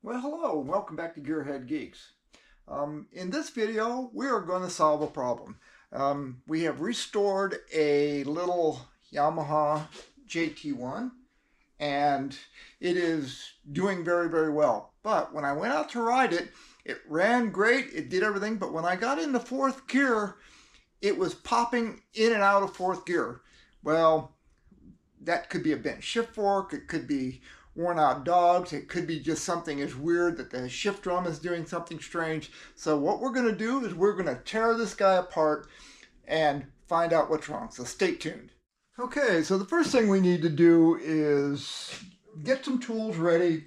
Well, hello, and welcome back to Gearhead Geeks. In this video, we are going to solve a problem. We have restored a little Yamaha JT1, and it is doing very, very well. But when I went out to ride it, it ran great, it did everything, but when I got into fourth gear, it was popping in and out of fourth gear. Well, that could be a bent shift fork, it could be worn out dogs, it could be just something as weird that the shift drum is doing something strange. So what we're going to do is we're going to tear this guy apart and find out what's wrong. So stay tuned. Okay, so the first thing we need to do is get some tools ready.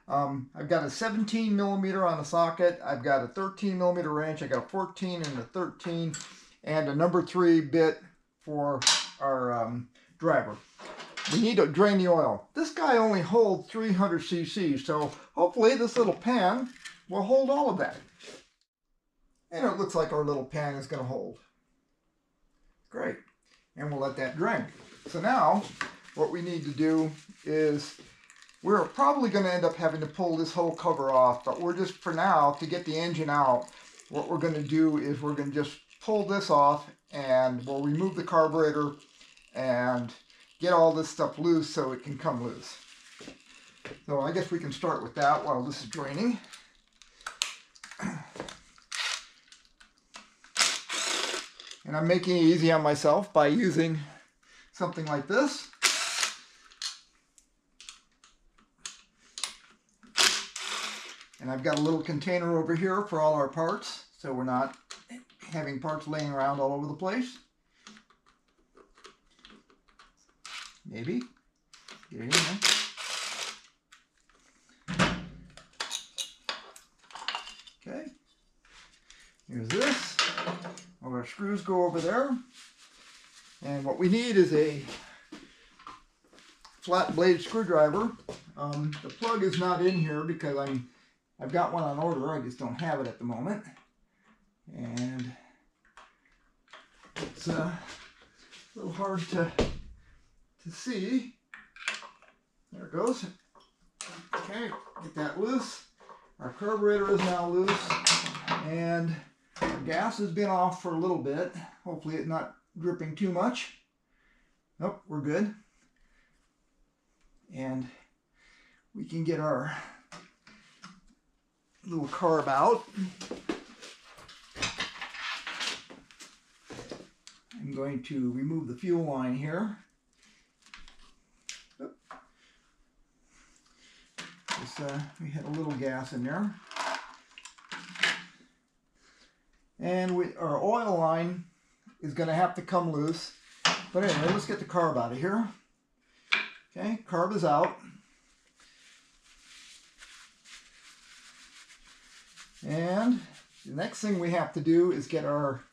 I've got a 17 millimeter on a socket, I've got a 13 millimeter wrench, I got a 14 and a 13, and a number 3 bit for our driver. We need to drain the oil. This guy only holds 300 cc, so hopefully this little pan will hold all of that. And it looks like our little pan is going to hold. Great. And we'll let that drain. So now what we need to do is we're probably going to end up having to pull this whole cover off, but we're just, for now, to get the engine out, what we're going to do is we're going to just pull this off and we'll remove the carburetor and get all this stuff loose so it can come loose. So I guess we can start with that while this is draining. And I'm making it easy on myself by using something like this. And I've got a little container over here for all our parts, so we're not having parts laying around all over the place. Maybe. Get it in there. Okay. Here's this. All our screws go over there. And what we need is a flat blade screwdriver. The plug is not in here because I've got one on order. I just don't have it at the moment. And it's a little hard to see. There it goes. Okay, get that loose. Our carburetor is now loose, and our gas has been off for a little bit. Hopefully it's not dripping too much. Nope, we're good. And we can get our little carb out. I'm going to remove the fuel line here. We had a little gas in there. And our oil line is going to have to come loose. But anyway, let's get the carb out of here. Okay, carb is out. And the next thing we have to do is get our,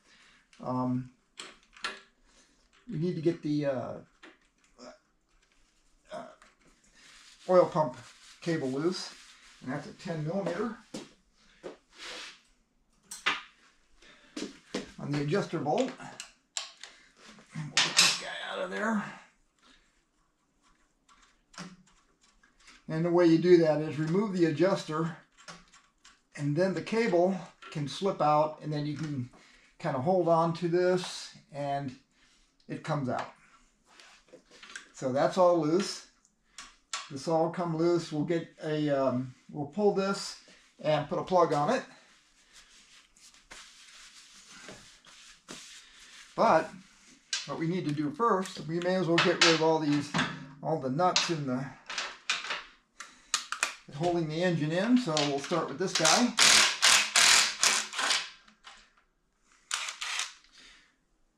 we need to get the oil pump cable loose, and that's a 10 millimeter. On the adjuster bolt. And we'll get this guy out of there. And the way you do that is remove the adjuster, and then the cable can slip out, and then you can kind of hold on to this, and it comes out. So that's all loose. This all come loose. We'll get a, we'll pull this and put a plug on it. But what we need to do first, we may as well get rid of all the nuts in the holding the engine in. So we'll start with this guy.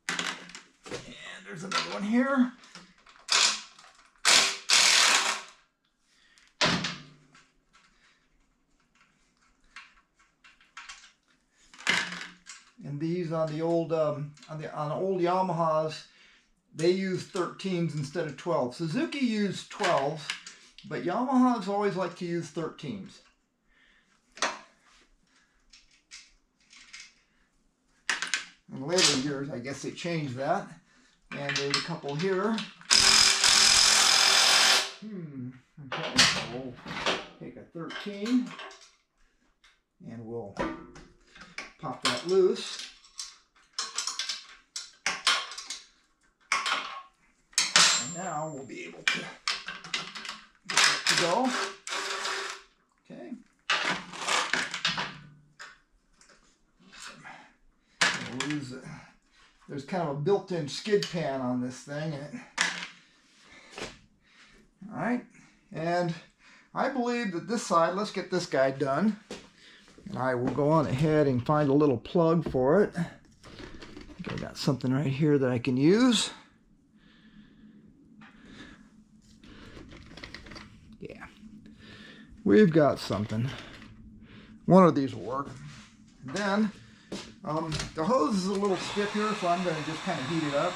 And there's another one here. And these on the old on old Yamahas, they use 13s instead of 12s. Suzuki used 12s, but Yamahas always like to use 13s. In later years, I guess they changed that. And there's a couple here. Okay, so we'll take a 13, and we'll pop that loose. And now we'll be able to get it to go. Okay. We'll lose it. There's kind of a built-in skid pan on this thing. All right, and I believe that this side, let's get this guy done. And I will go on ahead and find a little plug for it. I think I got something right here that I can use. Yeah, we've got something. One of these will work. And then, the hose is a little stiff here, so I'm going to just kind of heat it up.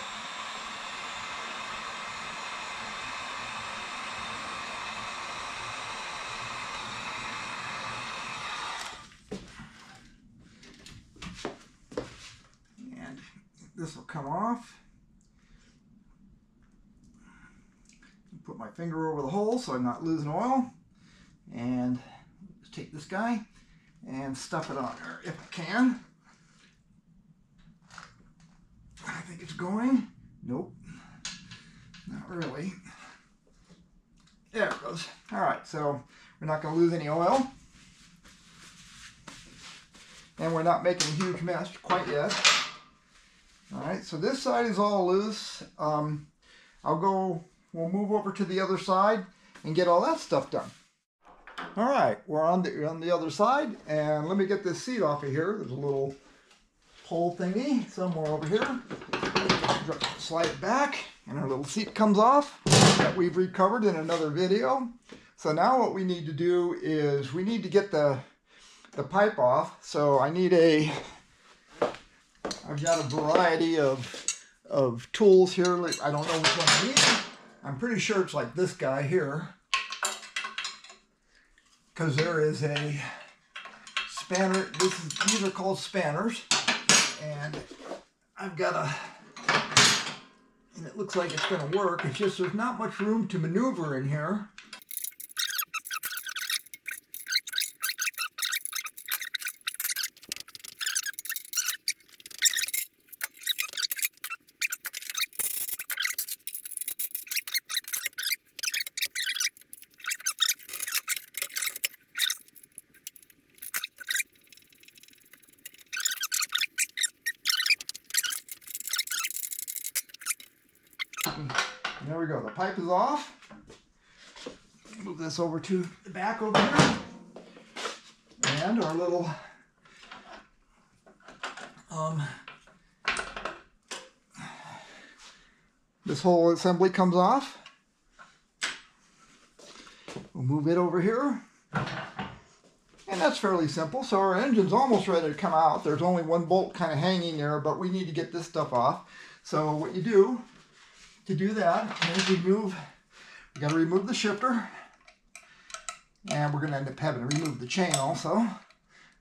And this will come off. Put my finger over the hole so I'm not losing oil. And just take this guy and stuff it on there if I can. I think it's going. Nope, not really. There it goes. All right, so we're not going to lose any oil. And we're not making a huge mess quite yet. All right, so this side is all loose. We'll move over to the other side and get all that stuff done. All right, we're on the other side, and let me get this seat off of here. There's a little pole thingy somewhere over here. Slide it back, and our little seat comes off that we've recovered in another video. So now what we need to do is we need to get the pipe off. So I've got a variety of tools here. I don't know which one I need. I'm pretty sure it's like this guy here, because there is a spanner. These are called spanners, and I've got and it looks like it's going to work. It's just there's not much room to maneuver in here. And there we go, the pipe is off. Move this over to the back over here. And our little this whole assembly comes off. We'll move it over here. And that's fairly simple. So our engine's almost ready to come out. There's only one bolt kind of hanging there, but we need to get this stuff off. So what you do to do that is we got to remove the shifter, and we're going to end up having to remove the chain also,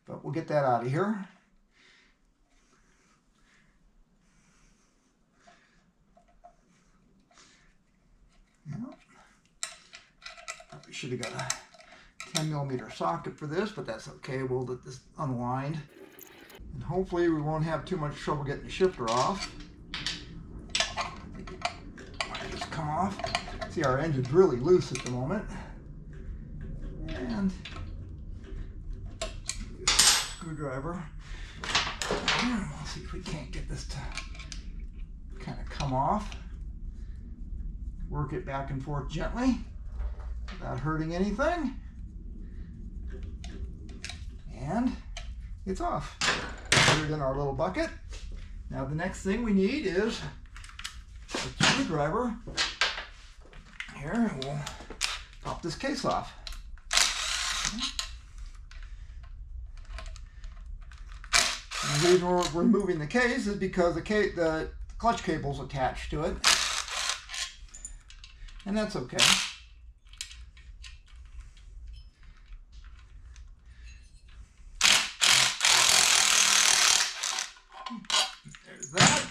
but we'll get that out of here. Probably should have got a 10mm socket for this, but that's okay. We'll let this unwind, and hopefully we won't have too much trouble getting the shifter off. Come off. See, our engine's really loose at the moment. And screwdriver. We'll see if we can't get this to kind of come off. Work it back and forth gently without hurting anything. And it's off. Put it in our little bucket. Now the next thing we need is a screwdriver. Here, we'll pop this case off. And the reason we're removing the case is because the clutch cable's attached to it. And that's okay. There's that.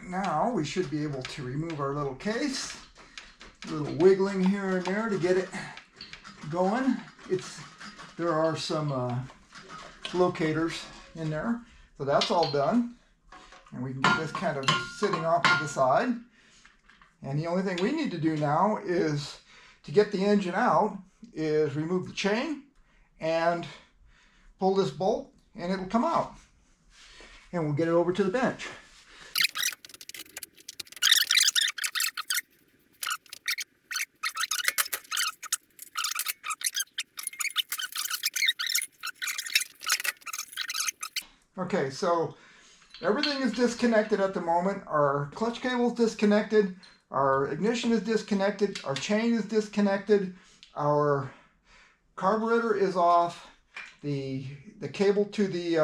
And now we should be able to remove our little case. A little wiggling here and there to get it going. There are some locators in there, so that's all done. And we can get this kind of sitting off to the side. And the only thing we need to do now is to get the engine out is remove the chain and pull this bolt and it'll come out. And we'll get it over to the bench. Okay, so everything is disconnected at the moment. Our clutch cable is disconnected. Our ignition is disconnected. Our chain is disconnected. Our carburetor is off. The cable to the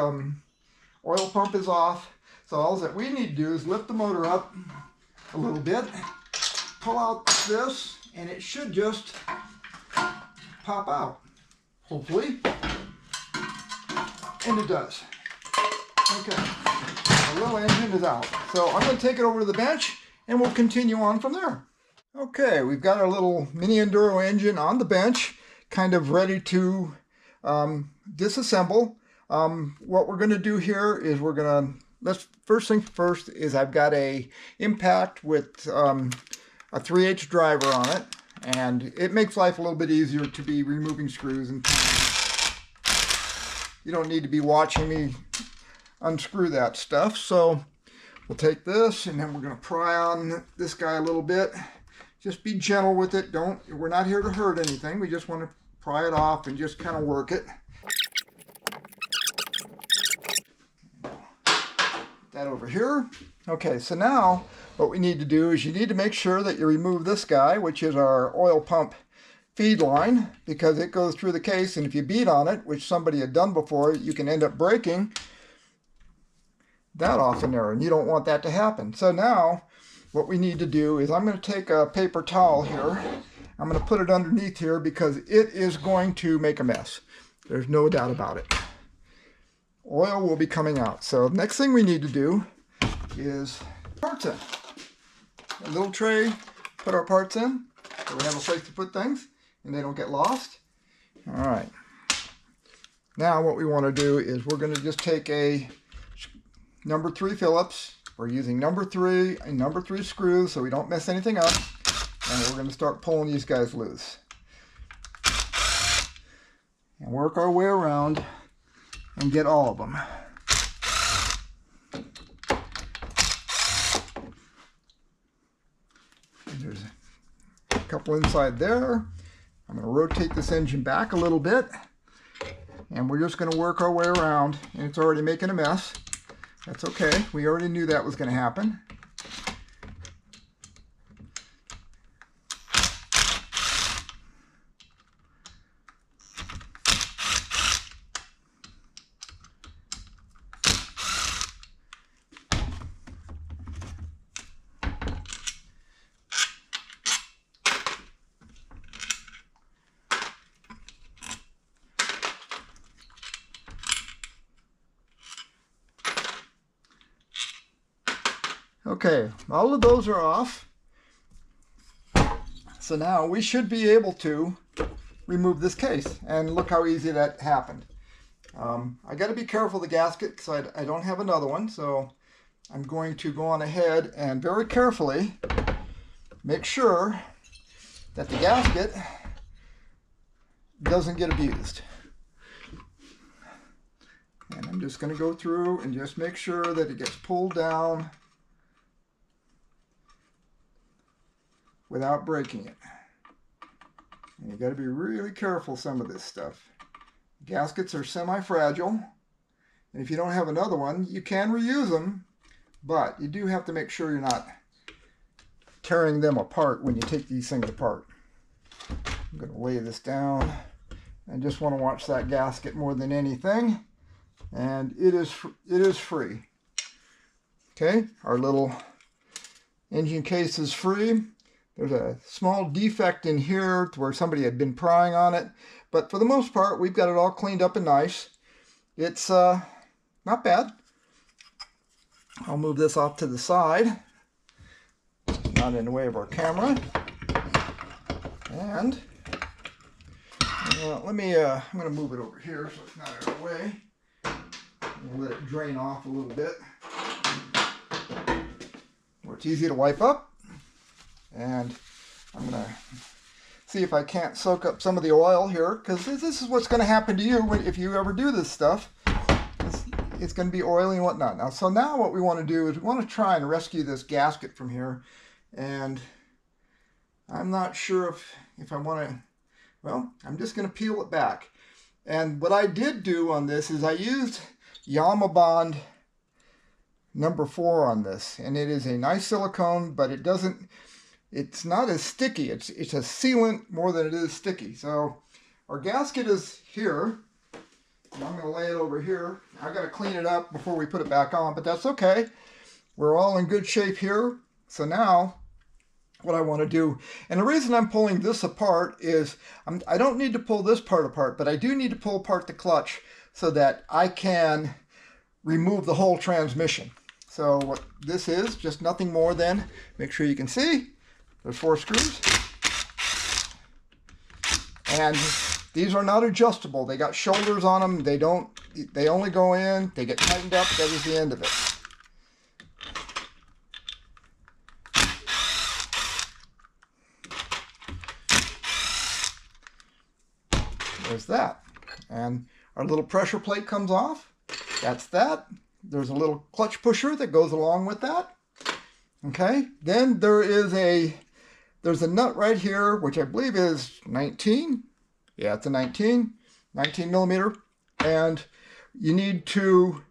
oil pump is off. So all that we need to do is lift the motor up a little bit, pull out this, and it should just pop out, hopefully. And it does. Okay, the little engine is out. So I'm going to take it over to the bench and we'll continue on from there. Okay, we've got our little Mini Enduro engine on the bench, kind of ready to disassemble. What we're going to do here is first thing first is I've got a impact with a 3/8 driver on it, and it makes life a little bit easier to be removing screws and you don't need to be watching me unscrew that stuff. So we'll take this and then we're going to pry on this guy a little bit. Just be gentle with it. We're not here to hurt anything. We just want to pry it off and just kind of work it. That over here. Okay, so now what we need to do is you need to make sure that you remove this guy, which is our oil pump feed line, because it goes through the case, and if you beat on it, which somebody had done before, you can end up breaking that off in there, and you don't want that to happen. So now what we need to do is I'm going to take a paper towel here. I'm going to put it underneath here because it is going to make a mess. There's no doubt about it. Oil will be coming out. So next thing we need to do is parts in. A little tray, put our parts in so we have a place to put things and they don't get lost. All right. Now what we want to do is we're going to just take a number 3 Phillips. We're using number 3 and number 3 screws so we don't mess anything up. And we're going to start pulling these guys loose. And work our way around and get all of them. And there's a couple inside there. I'm going to rotate this engine back a little bit. And we're just going to work our way around. And it's already making a mess. That's okay. We already knew that was going to happen. Okay, all of those are off. So now we should be able to remove this case. And look how easy that happened. I got to be careful of the gasket because I don't have another one. So I'm going to go on ahead and very carefully make sure that the gasket doesn't get abused. And I'm just going to go through and just make sure that it gets pulled down without breaking it. And you got to be really careful some of this stuff. Gaskets are semi-fragile, and if you don't have another one, you can reuse them, but you do have to make sure you're not tearing them apart when you take these things apart. I'm going to lay this down. I just want to watch that gasket more than anything, and it is free. Okay, our little engine case is free. There's a small defect in here where somebody had been prying on it. But for the most part, we've got it all cleaned up and nice. It's not bad. I'll move this off to the side. Not in the way of our camera. And Let me, I'm going to move it over here so it's not in our way. We'll let it drain off a little bit, where it's easy to wipe up. And I'm going to see if I can't soak up some of the oil here, because this is what's going to happen to you if you ever do this stuff. It's going to be oily and whatnot. Now what we want to do is we want to try and rescue this gasket from here. And I'm not sure if I want to, well, I'm just going to peel it back. And what I did do on this is I used Yamaha number 4 on this. And it is a nice silicone, but it's not as sticky. It's a sealant more than it is sticky. So our gasket is here. And I'm going to lay it over here. I've got to clean it up before we put it back on, but that's okay. We're all in good shape here. So now what I want to do, and the reason I'm pulling this apart is I don't need to pull this part apart, but I do need to pull apart the clutch so that I can remove the whole transmission. So what this is, just nothing more than, make sure you can see, there's 4 screws. And these are not adjustable. They got shoulders on them. They only go in, they get tightened up, that is the end of it. There's that. And our little pressure plate comes off. That's that. There's a little clutch pusher that goes along with that. Okay. Then there's a nut right here, which I believe is 19. Yeah, it's a 19 millimeter. And you need to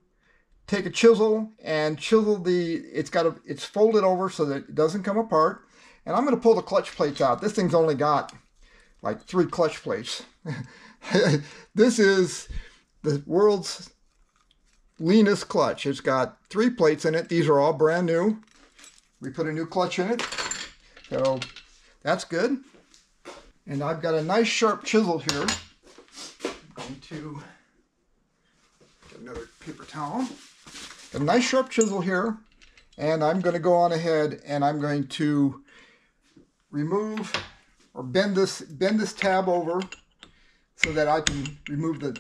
take a chisel and chisel it's folded over so that it doesn't come apart. And I'm going to pull the clutch plates out. This thing's only got like 3 clutch plates. This is the world's leanest clutch. It's got 3 plates in it. These are all brand new. We put a new clutch in it. So that's good. And I've got a nice sharp chisel here. I'm going to get another paper towel. A nice sharp chisel here. And I'm going to go on ahead and I'm going to remove or bend this tab over so that I can remove the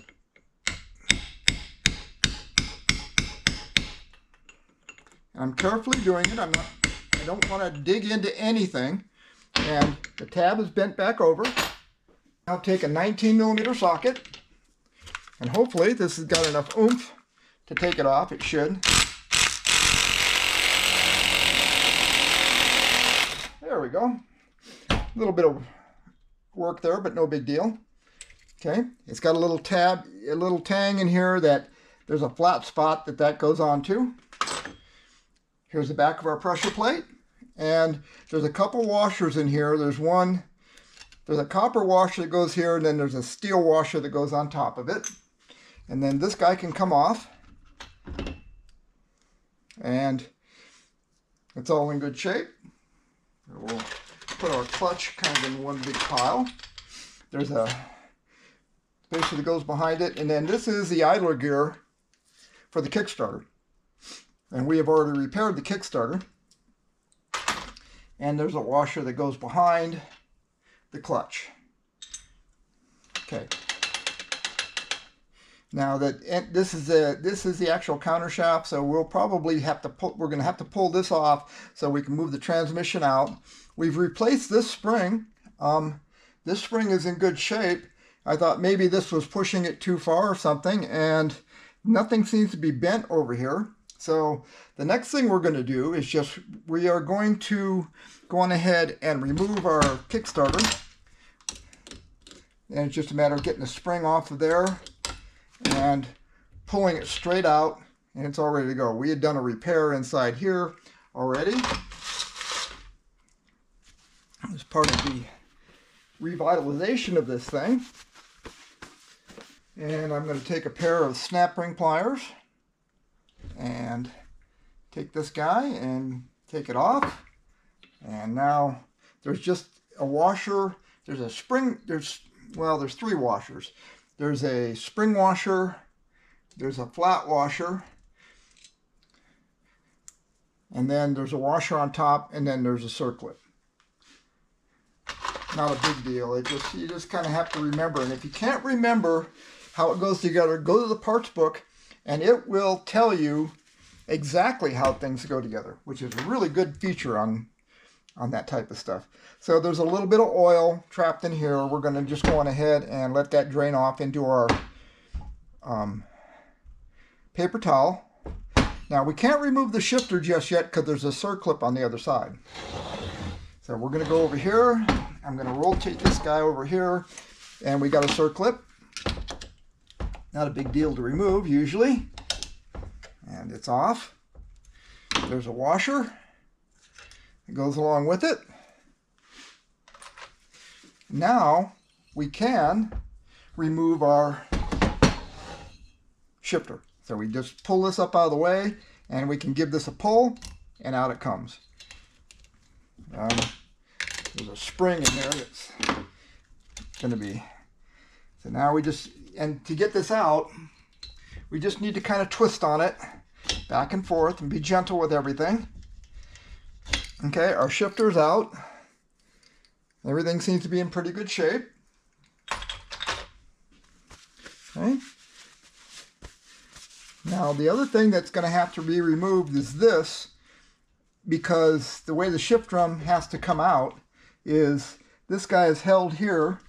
and I'm carefully doing it. I don't want to dig into anything. And the tab is bent back over. I'll take a 19 millimeter socket, and hopefully this has got enough oomph to take it off. It should. There we go. A little bit of work there, but no big deal. Okay, it's got a little tang in here that there's a flat spot that goes onto. Here's the back of our pressure plate. And there's a couple washers in here. There's a copper washer that goes here, and then there's a steel washer that goes on top of it. And then this guy can come off. And it's all in good shape. We'll put our clutch kind of in one big pile. There's a spacer that goes behind it. And then this is the idler gear for the Kickstarter. And we have already repaired the Kickstarter. And there's a washer that goes behind the clutch. Okay. Now this is the actual countershaft, so we'll probably have to we're going to have to pull this off so we can move the transmission out. We've replaced this spring. This spring is in good shape. I thought maybe this was pushing it too far or something, and nothing seems to be bent over here. So the next thing we're going to do is we are going to go on ahead and remove our Kickstarter. And it's just a matter of getting the spring off of there and pulling it straight out, and it's all ready to go. We had done a repair inside here already as part of the revitalization of this thing. And I'm going to take a pair of snap ring pliers and take this guy and take it off. And now there's just a washer. There's a spring. There's 3 washers. There's a spring washer. There's a flat washer. And then there's a washer on top, and then there's a circlip. not a big deal. You just kind of have to remember. And if you can't remember how it goes together, go to the parts book and it will tell you exactly how things go together, which is a really good feature on that type of stuff. So there's a little bit of oil trapped in here. We're going to just go on ahead and let that drain off into our paper towel. Now we can't remove the shifter just yet because there's a circlip on the other side. So we're going to go over here. I'm going to rotate this guy over here, and we got a circlip. Not a big deal to remove usually. And it's off. There's a washer. It goes along with it. Now we can remove our shifter. So we just pull this up out of the way and we can give this a pull and out it comes. There's a spring in there that's going to be. So now we just, and to get this out, we just need to kind of twist on it back and forth and be gentle with everything. Okay, our shifter's out. Everything seems to be in pretty good shape. Okay. Now the other thing that's going to have to be removed is this, because the way the shift drum has to come out is this guy is held here,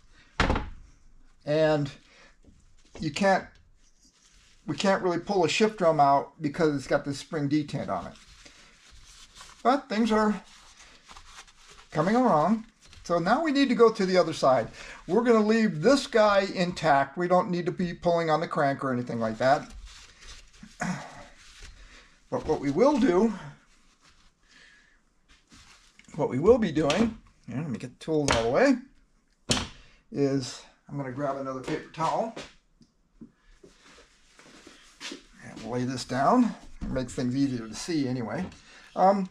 and we can't really pull a shift drum out because it's got this spring detent on it. But things are coming along. So now we need to go to the other side. We're going to leave this guy intact. We don't need to be pulling on the crank or anything like that. But what we will do, what we will be doing, let me get the tools out of the way, is I'm going to grab another paper towel and lay this down. It makes things easier to see anyway. We're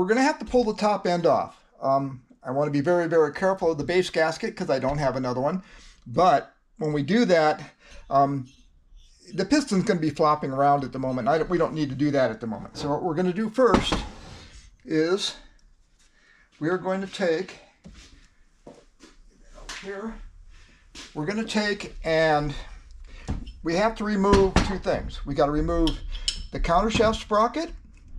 going to have to pull the top end off. I want to be very, very careful of the base gasket because I don't have another one. But when we do that, the piston's going to be flopping around at the moment. We don't need to do that at the moment. So what we're going to do first is we're going to take, here, we're going to take and we have to remove two things. We got to remove the countershaft sprocket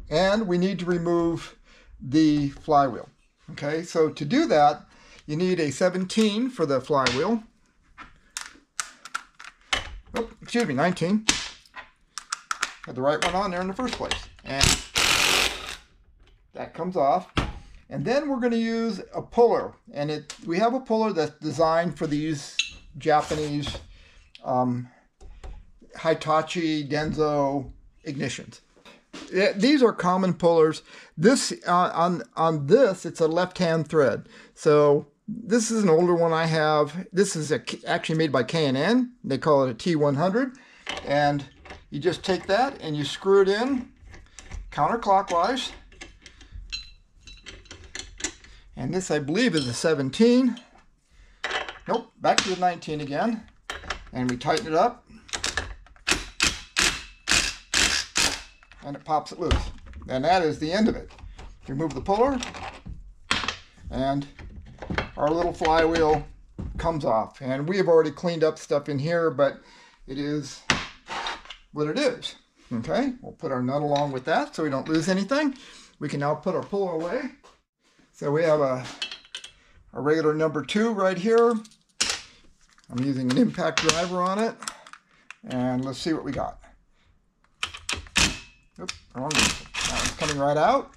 and we need to remove the flywheel. Okay, so to do that, you need a 17 for the flywheel. Oh, excuse me, 19. Had the right one on there in the first place. And that comes off. And then we're going to use a puller. And we have a puller that's designed for these Japanese Hitachi Denso ignitions. These are common pullers. This on this, it's a left-hand thread. So this is an older one I have. This is actually made by K&N. They call it a T100. And you just take that and you screw it in counterclockwise. And this, I believe, is a 17. Nope, back to the 19 again. And we tighten it up. And it pops it loose. And that is the end of it. Remove the puller, and our little flywheel comes off. And we have already cleaned up stuff in here, but it is what it is. Okay, we'll put our nut along with that so we don't lose anything. We can now put our puller away. So we have a regular number 2 right here. I'm using an impact driver on it. And let's see what we got. Oops, wrong. That one's coming right out.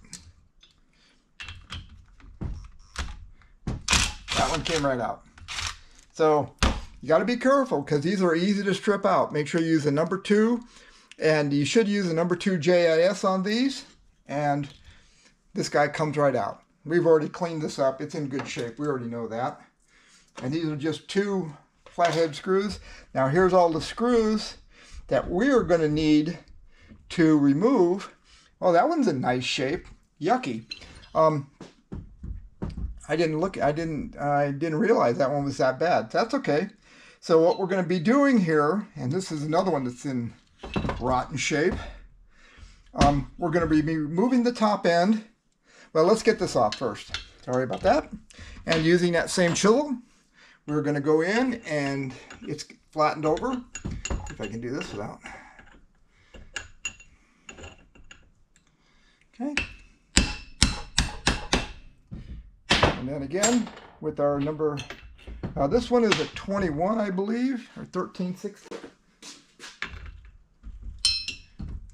That one came right out. So you got to be careful because these are easy to strip out. Make sure you use a number 2, and you should use a number 2 JIS on these. And this guy comes right out. We've already cleaned this up. It's in good shape. We already know that. And these are just 2 flathead screws. Now here's all the screws that we're going to need to remove. Oh, that one's in nice shape. Yucky. I didn't realize that one was that bad. That's okay. So what we're going to be doing here, and this is another one that's in rotten shape. We're going to be removing the top end. Well, let's get this off first. Sorry about that. And using that same chisel, we're going to go in, and it's flattened over. If I can do this without. Okay. And then again, with our number, this one is a 21, I believe, or 13/16.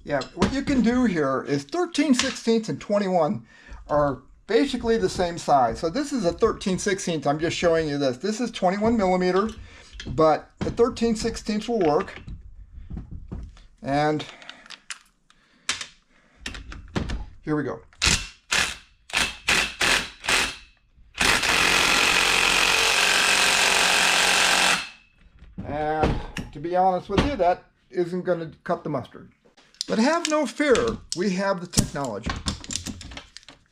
Yeah, what you can do here is 13/16 and 21 are basically the same size. So this is a 13/16. I'm just showing you this. This is 21 millimeter, but the 13/16 will work. And here we go. And to be honest with you, that isn't going to cut the mustard. But have no fear, we have the technology.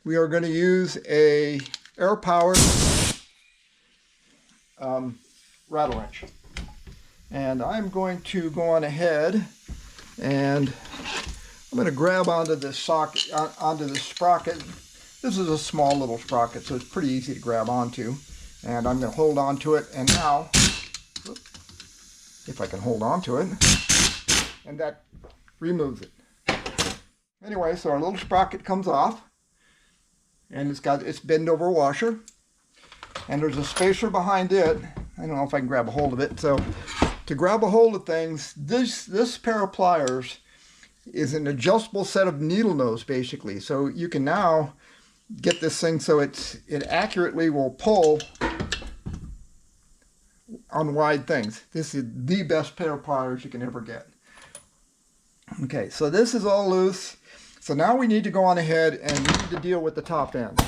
We are going to use a air-powered rattle wrench. And I'm going to go on ahead and I'm going to grab onto this socket, onto this sprocket. This is a small little sprocket, so it's pretty easy to grab onto. And I'm going to hold on to it, and now, if I can hold on to it, and that removes it. Anyway, so our little sprocket comes off, and it's got its bend over washer, and there's a spacer behind it. I don't know if I can grab a hold of it. So to grab a hold of things, this pair of pliers is an adjustable set of needle nose, basically. So you can now get this thing so it accurately will pull on wide things. This is the best pair of pliers you can ever get. Okay, so this is all loose. So now we need to go on ahead and we need to deal with the top end.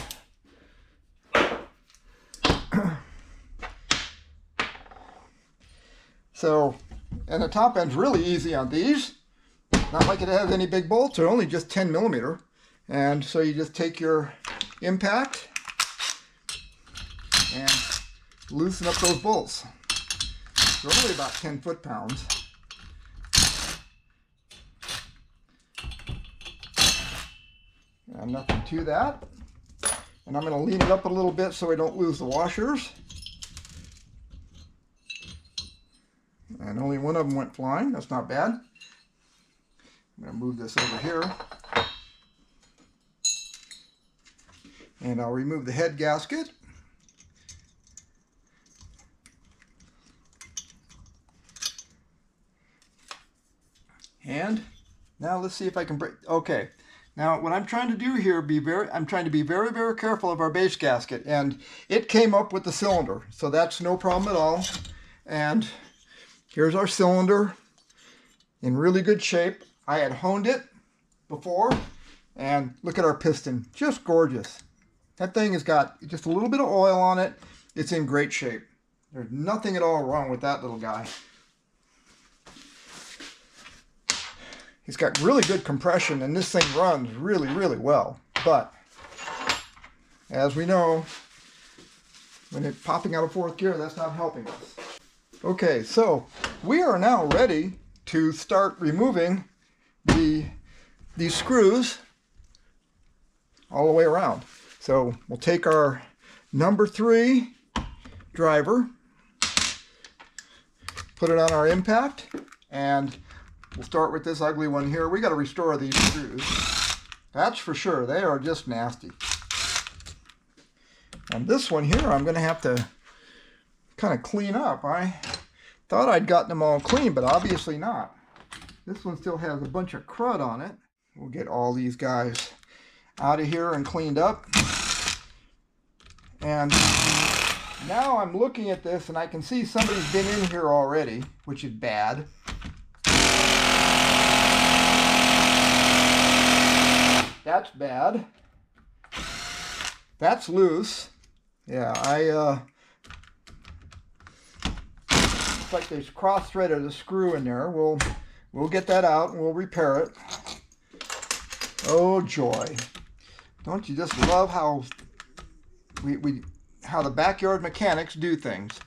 So, and the top end's really easy on these. Not like it has any big bolts, they're only just 10 millimeter. And so you just take your impact and loosen up those bolts. They're only about 10 foot-pounds. And nothing to that. And I'm going to lean it up a little bit so I don't lose the washers. And only one of them went flying. That's not bad. I'm going to move this over here. And I'll remove the head gasket. And now let's see if I can break. Okay. Now what I'm trying to do here, I'm trying to be very, very careful of our base gasket. And it came up with the cylinder. So that's no problem at all. And here's our cylinder in really good shape. I had honed it before. And look at our piston. Just gorgeous. That thing has got just a little bit of oil on it. It's in great shape. There's nothing at all wrong with that little guy. It's got really good compression, and this thing runs really, really well. But as we know, when it's popping out of fourth gear, that's not helping us. Okay, so we are now ready to start removing these screws all the way around. So we'll take our number 3 driver, put it on our impact, and we'll start with this ugly one here. We got to restore these screws. That's for sure. They are just nasty. And this one here, I'm going to have to kind of clean up. I thought I'd gotten them all clean, but obviously not. This one still has a bunch of crud on it. We'll get all these guys out of here and cleaned up. And now I'm looking at this and I can see somebody's been in here already, which is bad. That's bad. That's loose. Yeah, looks like there's cross-threaded a screw in there. We'll get that out and we'll repair it. Oh joy. Don't you just love how how the backyard mechanics do things.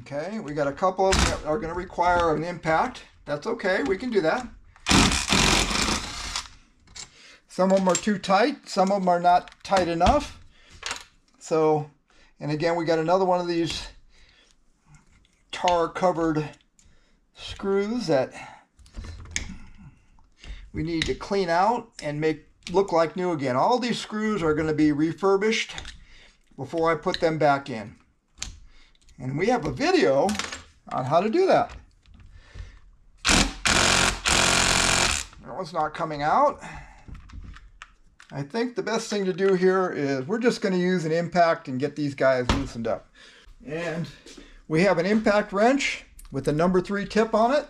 Okay, we got a couple of them that are going to require an impact. That's okay, we can do that. Some of them are too tight, some of them are not tight enough. So, and again, we got another one of these tar covered screws that we need to clean out and make look like new again. All these screws are going to be refurbished before I put them back in. And we have a video on how to do that. That one's not coming out. I think the best thing to do here is we're just going to use an impact and get these guys loosened up. And we have an impact wrench with a number 3 tip on it.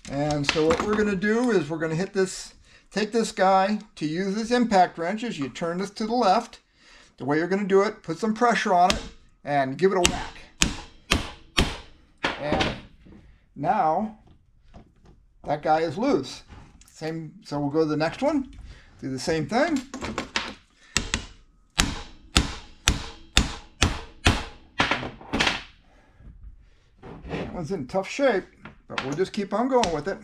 And so what we're going to do is we're going to hit this, take this guy. To use this impact wrenches, you turn this to the left. The way you're going to do it, put some pressure on it and give it a whack. And now that guy is loose. Same, so we'll go to the next one, do the same thing. That one's in tough shape, but we'll just keep on going with it.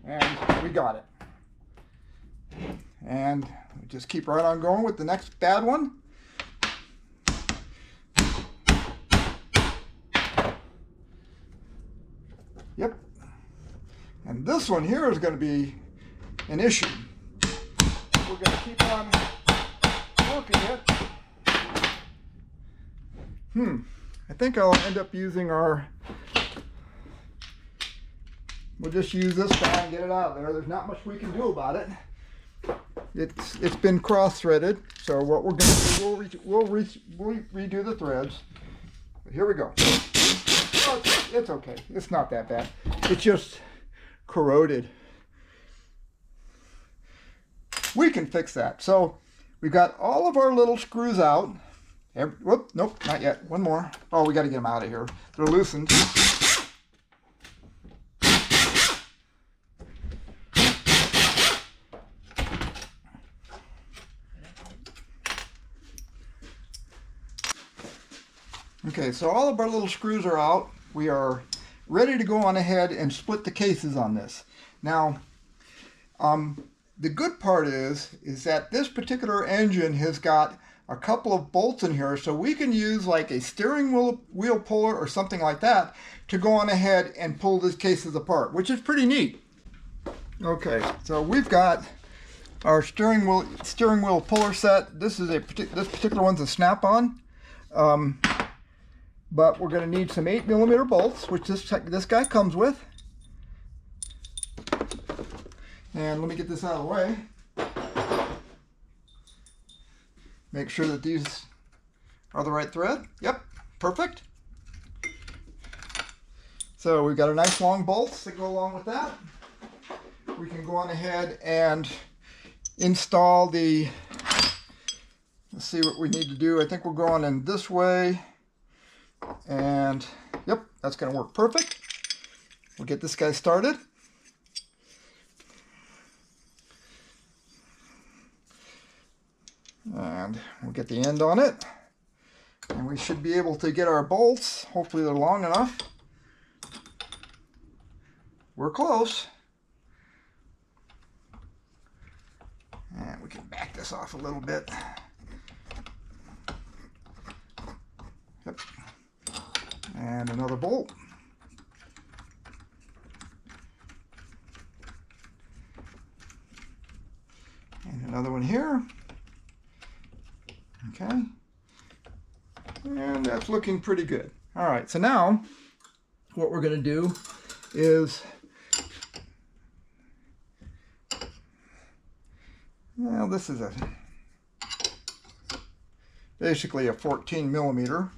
And we got it. And we just keep right on going with the next bad one. Yep. And this one here is going to be an issue. We're going to keep on working it. I think I'll end up using our... We'll just use this guy and get it out of there. There's not much we can do about it. It's been cross-threaded, so what we're going to do, we'll redo the threads. But here we go. Oh, it's okay. It's not that bad. It's just corroded. We can fix that. So we've got all of our little screws out. Whoop, nope, not yet. One more. Oh, we got to get them out of here. They're loosened. Okay, so all of our little screws are out. We are ready to go on ahead and split the cases on this. Now, the good part is that this particular engine has got a couple of bolts in here, so we can use like a steering wheel puller or something like that to go on ahead and pull these cases apart, which is pretty neat. Okay, so we've got our steering wheel puller set. This particular one's a snap-on. But we're going to need some 8mm bolts, which this guy comes with. And let me get this out of the way. Make sure that these are the right thread. Yep, perfect. So we've got a nice long bolts that go along with that. We can go on ahead and install the, let's see what we need to do. I think we're going in this way. And yep, that's going to work perfect. We'll get this guy started. And we'll get the end on it. And we should be able to get our bolts. Hopefully they're long enough. We're close. And we can back this off a little bit. Yep. And another bolt. And another one here. Okay. And that's looking pretty good. All right, so now what we're going to do is, well, this is basically a 14mm.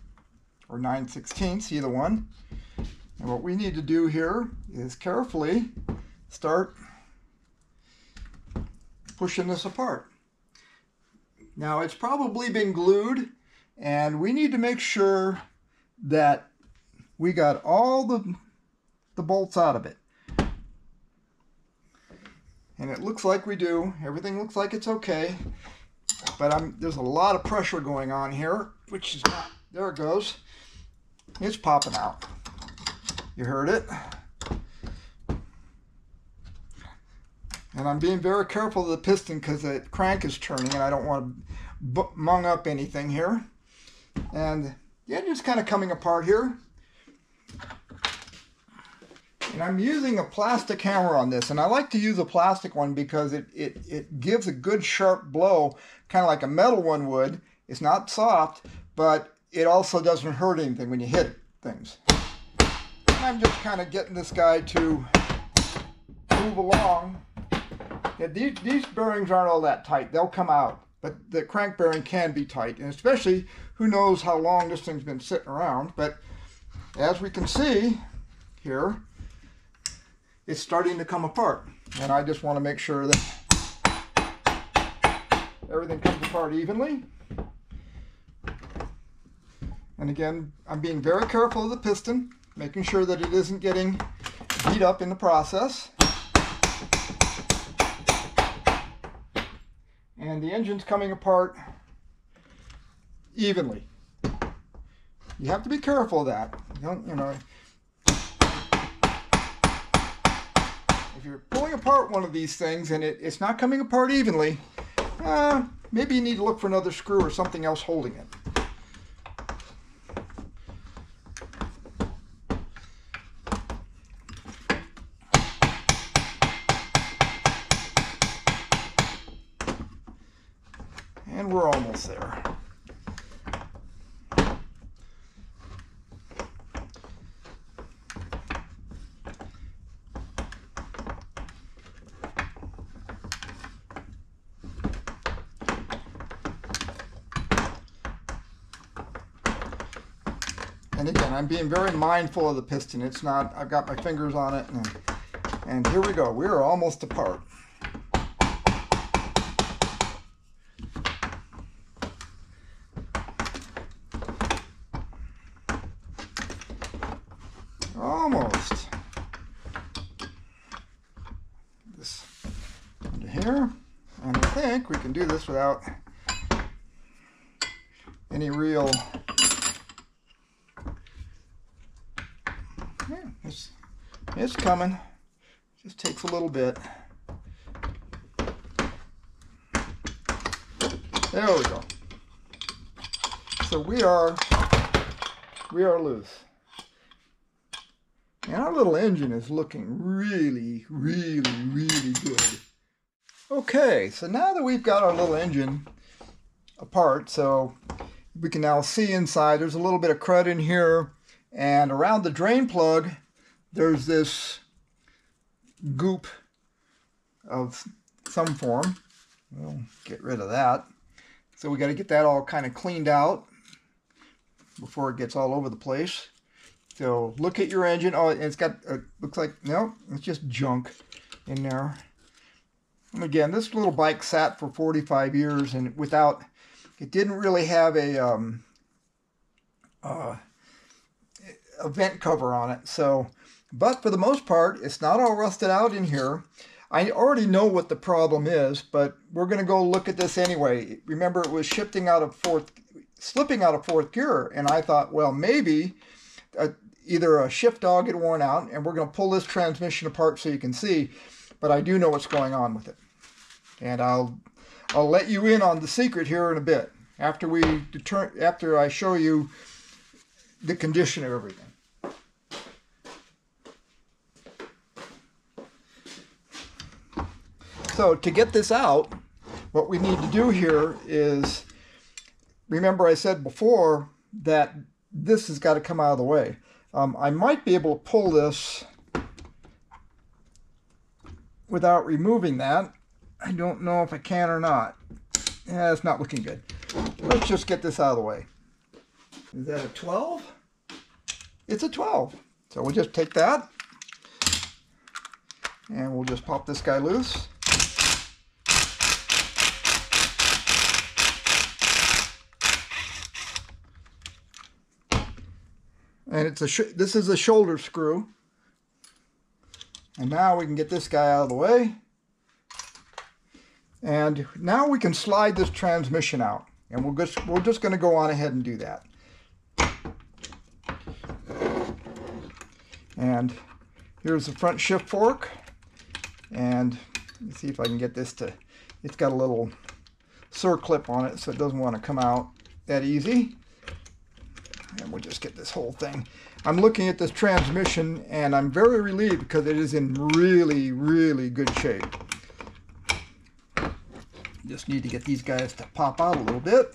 Or 9/16, either one. And what we need to do here is carefully start pushing this apart. Now it's probably been glued, and we need to make sure that we got all the bolts out of it. And it looks like we do. Everything looks like it's okay. But there's a lot of pressure going on here, which is not, there it goes. It's popping out. You heard it. And I'm being very careful of the piston because the crank is turning and I don't want to mung up anything here. And the engine's kind of coming apart here. And I'm using a plastic hammer on this, and I like to use a plastic one because it gives a good sharp blow, kind of like a metal one would. It's not soft, but it also doesn't hurt anything when you hit things. And I'm just kind of getting this guy to move along. Yeah, these bearings aren't all that tight. They'll come out, but the crank bearing can be tight, and especially who knows how long this thing's been sitting around. But as we can see here, it's starting to come apart, and I just want to make sure that everything comes apart evenly. And again, I'm being very careful of the piston, making sure that it isn't getting beat up in the process. And the engine's coming apart evenly. You have to be careful of that. You know, if you're pulling apart one of these things and it's not coming apart evenly, maybe you need to look for another screw or something else holding it. And we're almost there. And again, I'm being very mindful of the piston. It's not, I've got my fingers on it, and here we go. We're almost apart. Almost. This under here, and I think we can do this without any real. Yeah, it's coming. Just takes a little bit. There we go. So we are loose. And our little engine is looking really, really, really good. Okay, so now that we've got our little engine apart, so we can now see inside, there's a little bit of crud in here, and around the drain plug, there's this goop of some form. We'll get rid of that. So we got to get that all kind of cleaned out before it gets all over the place. So look at your engine. Oh, it's got, looks like, no, it's just junk in there. And again, this little bike sat for 45 years and without, it didn't really have a vent cover on it. So, but for the most part, it's not all rusted out in here. I already know what the problem is, but we're going to go look at this anyway. Remember, it was slipping out of fourth gear, and I thought, well, maybe either a shift dog had worn out, and we're going to pull this transmission apart so you can see, but I do know what's going on with it. And I'll let you in on the secret here in a bit, after I show you the condition of everything. So to get this out, what we need to do here is, remember I said before that this has got to come out of the way. I might be able to pull this without removing that. I don't know if I can or not. Yeah, it's not looking good. Let's just get this out of the way. Is that a 12? It's a 12. So we'll just take that and we'll just pop this guy loose. And this is a shoulder screw. And now we can get this guy out of the way. And now we can slide this transmission out. And we're just going to go on ahead and do that. And here's the front shift fork. And Let's see if I can get this to, it's got a little circlip on it, so it doesn't want to come out that easy. And we'll just get this whole thing. I'm looking at this transmission and I'm very relieved because it is in really, really good shape. Just need to get these guys to pop out a little bit.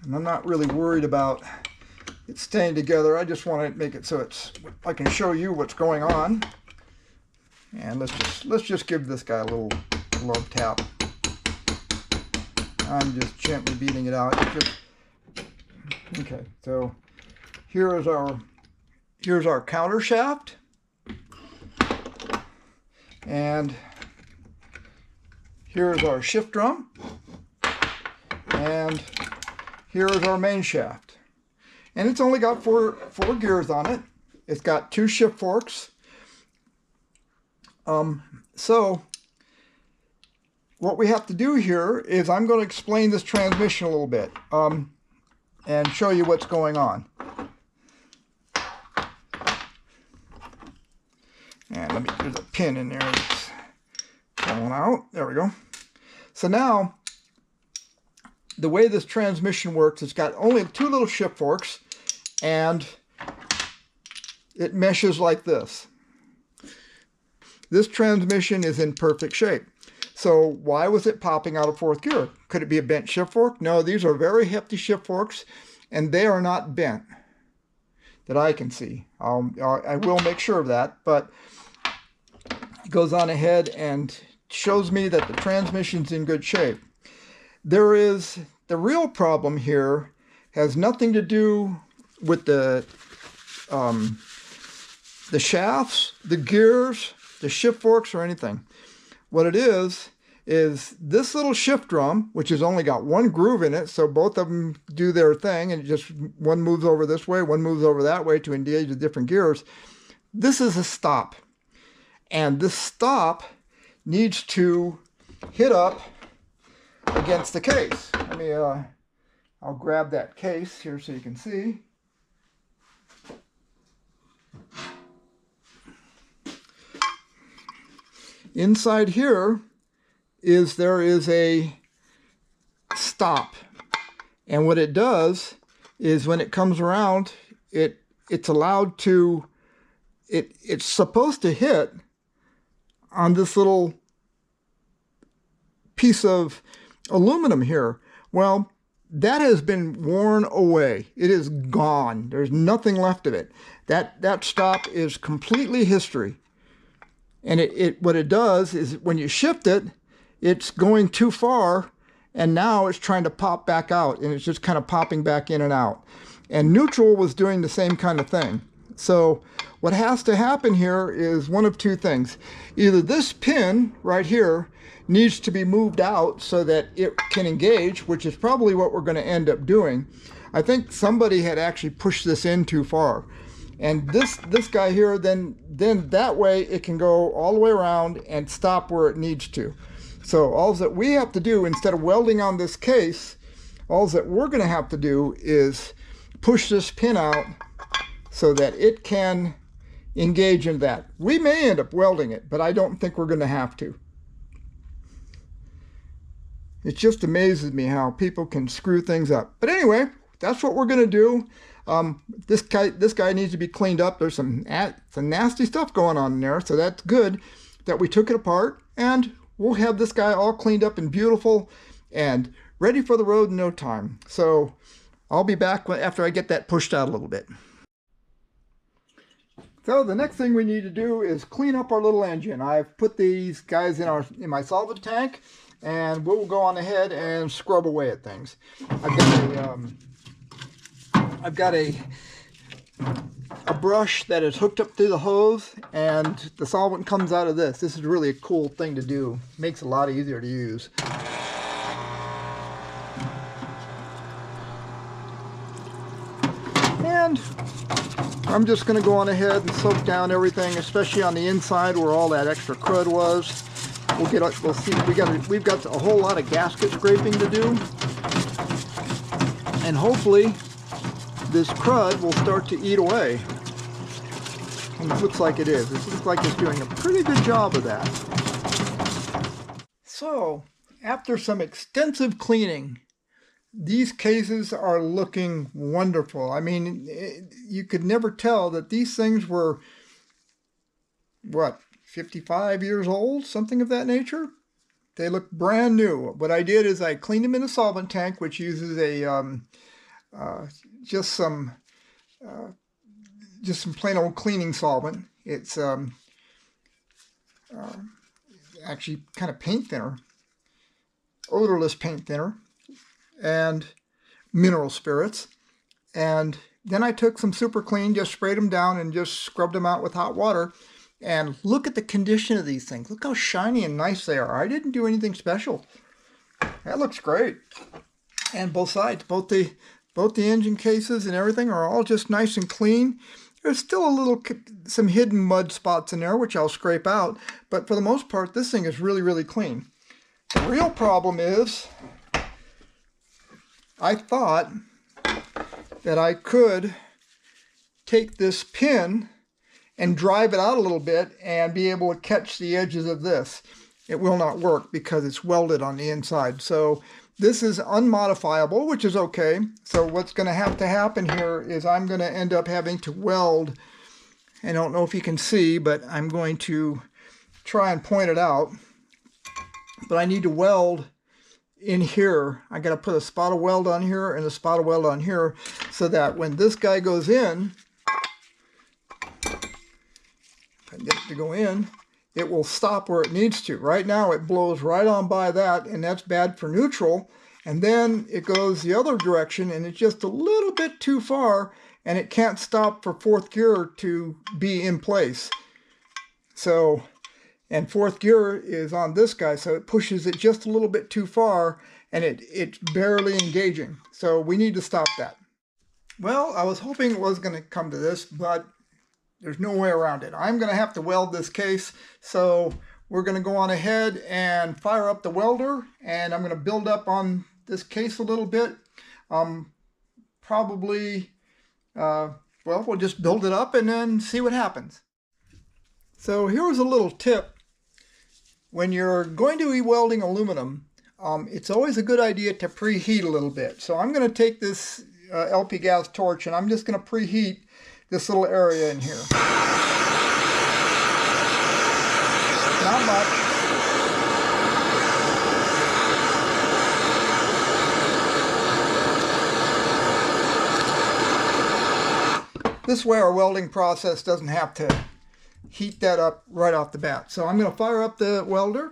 And I'm not really worried about it staying together. I just want to make it so I can show you what's going on. And let's just give this guy a little love tap. I'm just gently beating it out. Okay, so here's our countershaft, and here's our shift drum, and here's our main shaft. And it's only got four gears on it. It's got 2 shift forks. So what we have to do here is I'm going to explain this transmission a little bit and show you what's going on. And there's a pin in there that's falling out. There we go. So now, the way this transmission works, it's got only 2 little shift forks, and it meshes like this. This transmission is in perfect shape. So why was it popping out of 4th gear? Could it be a bent shift fork? No, these are very hefty shift forks, and they are not bent that I can see. I will make sure of that, but it goes on ahead and shows me that the transmission's in good shape. The real problem here has nothing to do with the shafts, the gears, the shift forks, or anything. What it is this little shift drum, which has only got 1 groove in it, so both of them do their thing, and just one moves over this way, one moves over that way to engage the different gears. This is a stop, and this stop needs to hit up against the case. Let me, I'll grab that case here so you can see. Inside here there is a stop, and what it does is when it comes around, it's allowed to, it's supposed to hit on this little piece of aluminum here. Well, that has been worn away. It is gone. There's nothing left of it. That stop is completely history. And what it does is when you shift it, it's going too far, and now it's trying to pop back out, and it's just kind of popping back in and out. And neutral was doing the same kind of thing. So what has to happen here is one of 2 things. Either this pin right here needs to be moved out so that it can engage, which is probably what we're going to end up doing. I think somebody had actually pushed this in too far. And this guy here, then that way it can go all the way around and stop where it needs to. So all that we have to do, instead of welding on this case, all that we're going to have to do is push this pin out so that it can engage in that. We may end up welding it, but I don't think we're going to have to. It just amazes me how people can screw things up. But anyway, that's what we're going to do. This guy needs to be cleaned up. There's some nasty stuff going on in there, so that's good that we took it apart, and we'll have this guy all cleaned up and beautiful and ready for the road in no time. So I'll be back after I get that pushed out a little bit. So the next thing we need to do is clean up our little engine. I've put these guys in my solvent tank, and we'll go on ahead and scrub away at things. I've got a brush that is hooked up through the hose, and the solvent comes out of this. This is really a cool thing to do. Makes it a lot easier to use. And I'm just going to go on ahead and soak down everything, especially on the inside where all that extra crud was. We'll see. We've got a whole lot of gasket scraping to do, and hopefully this crud will start to eat away. And it looks like it is. It looks like it's doing a pretty good job of that. So, after some extensive cleaning, these cases are looking wonderful. I mean, you could never tell that these things were, what, 55 years old? Something of that nature? They look brand new. What I did is I cleaned them in a solvent tank, which uses a just some plain old cleaning solvent. It's actually kind of paint thinner, odorless paint thinner, and mineral spirits. And then I took some super clean, just sprayed them down and just scrubbed them out with hot water. And look at the condition of these things. Look how shiny and nice they are. I didn't do anything special. That looks great. And both sides, both the engine cases and everything are all just nice and clean. There's still some hidden mud spots in there, which I'll scrape out. But for the most part, this thing is really, really clean. The real problem is, I thought that I could take this pin and drive it out a little bit and be able to catch the edges of this. It will not work because it's welded on the inside. So this is unmodifiable, which is okay. So what's going to have to happen here is I'm going to end up having to weld. I don't know if you can see, but I'm going to try and point it out. But I need to weld in here. I got to put a spot of weld on here and a spot of weld on here so that when this guy goes in, if I get it to go in, it will stop where it needs to. Right now it blows right on by that, and that's bad for neutral. And then it goes the other direction and it's just a little bit too far and it can't stop for fourth gear to be in place. So, and fourth gear is on this guy, so it pushes it just a little bit too far and it's barely engaging. So we need to stop that. Well, I was hoping it was going to come to this, but there's no way around it. I'm going to have to weld this case, so we're going to go on ahead and fire up the welder, and I'm going to build up on this case a little bit. Probably, well, we'll just build it up and then see what happens. So here's a little tip. When you're going to be welding aluminum, it's always a good idea to preheat a little bit. So I'm going to take this LP gas torch and I'm just going to preheat this little area in here. Not much. This way our welding process doesn't have to heat that up right off the bat. So I'm going to fire up the welder.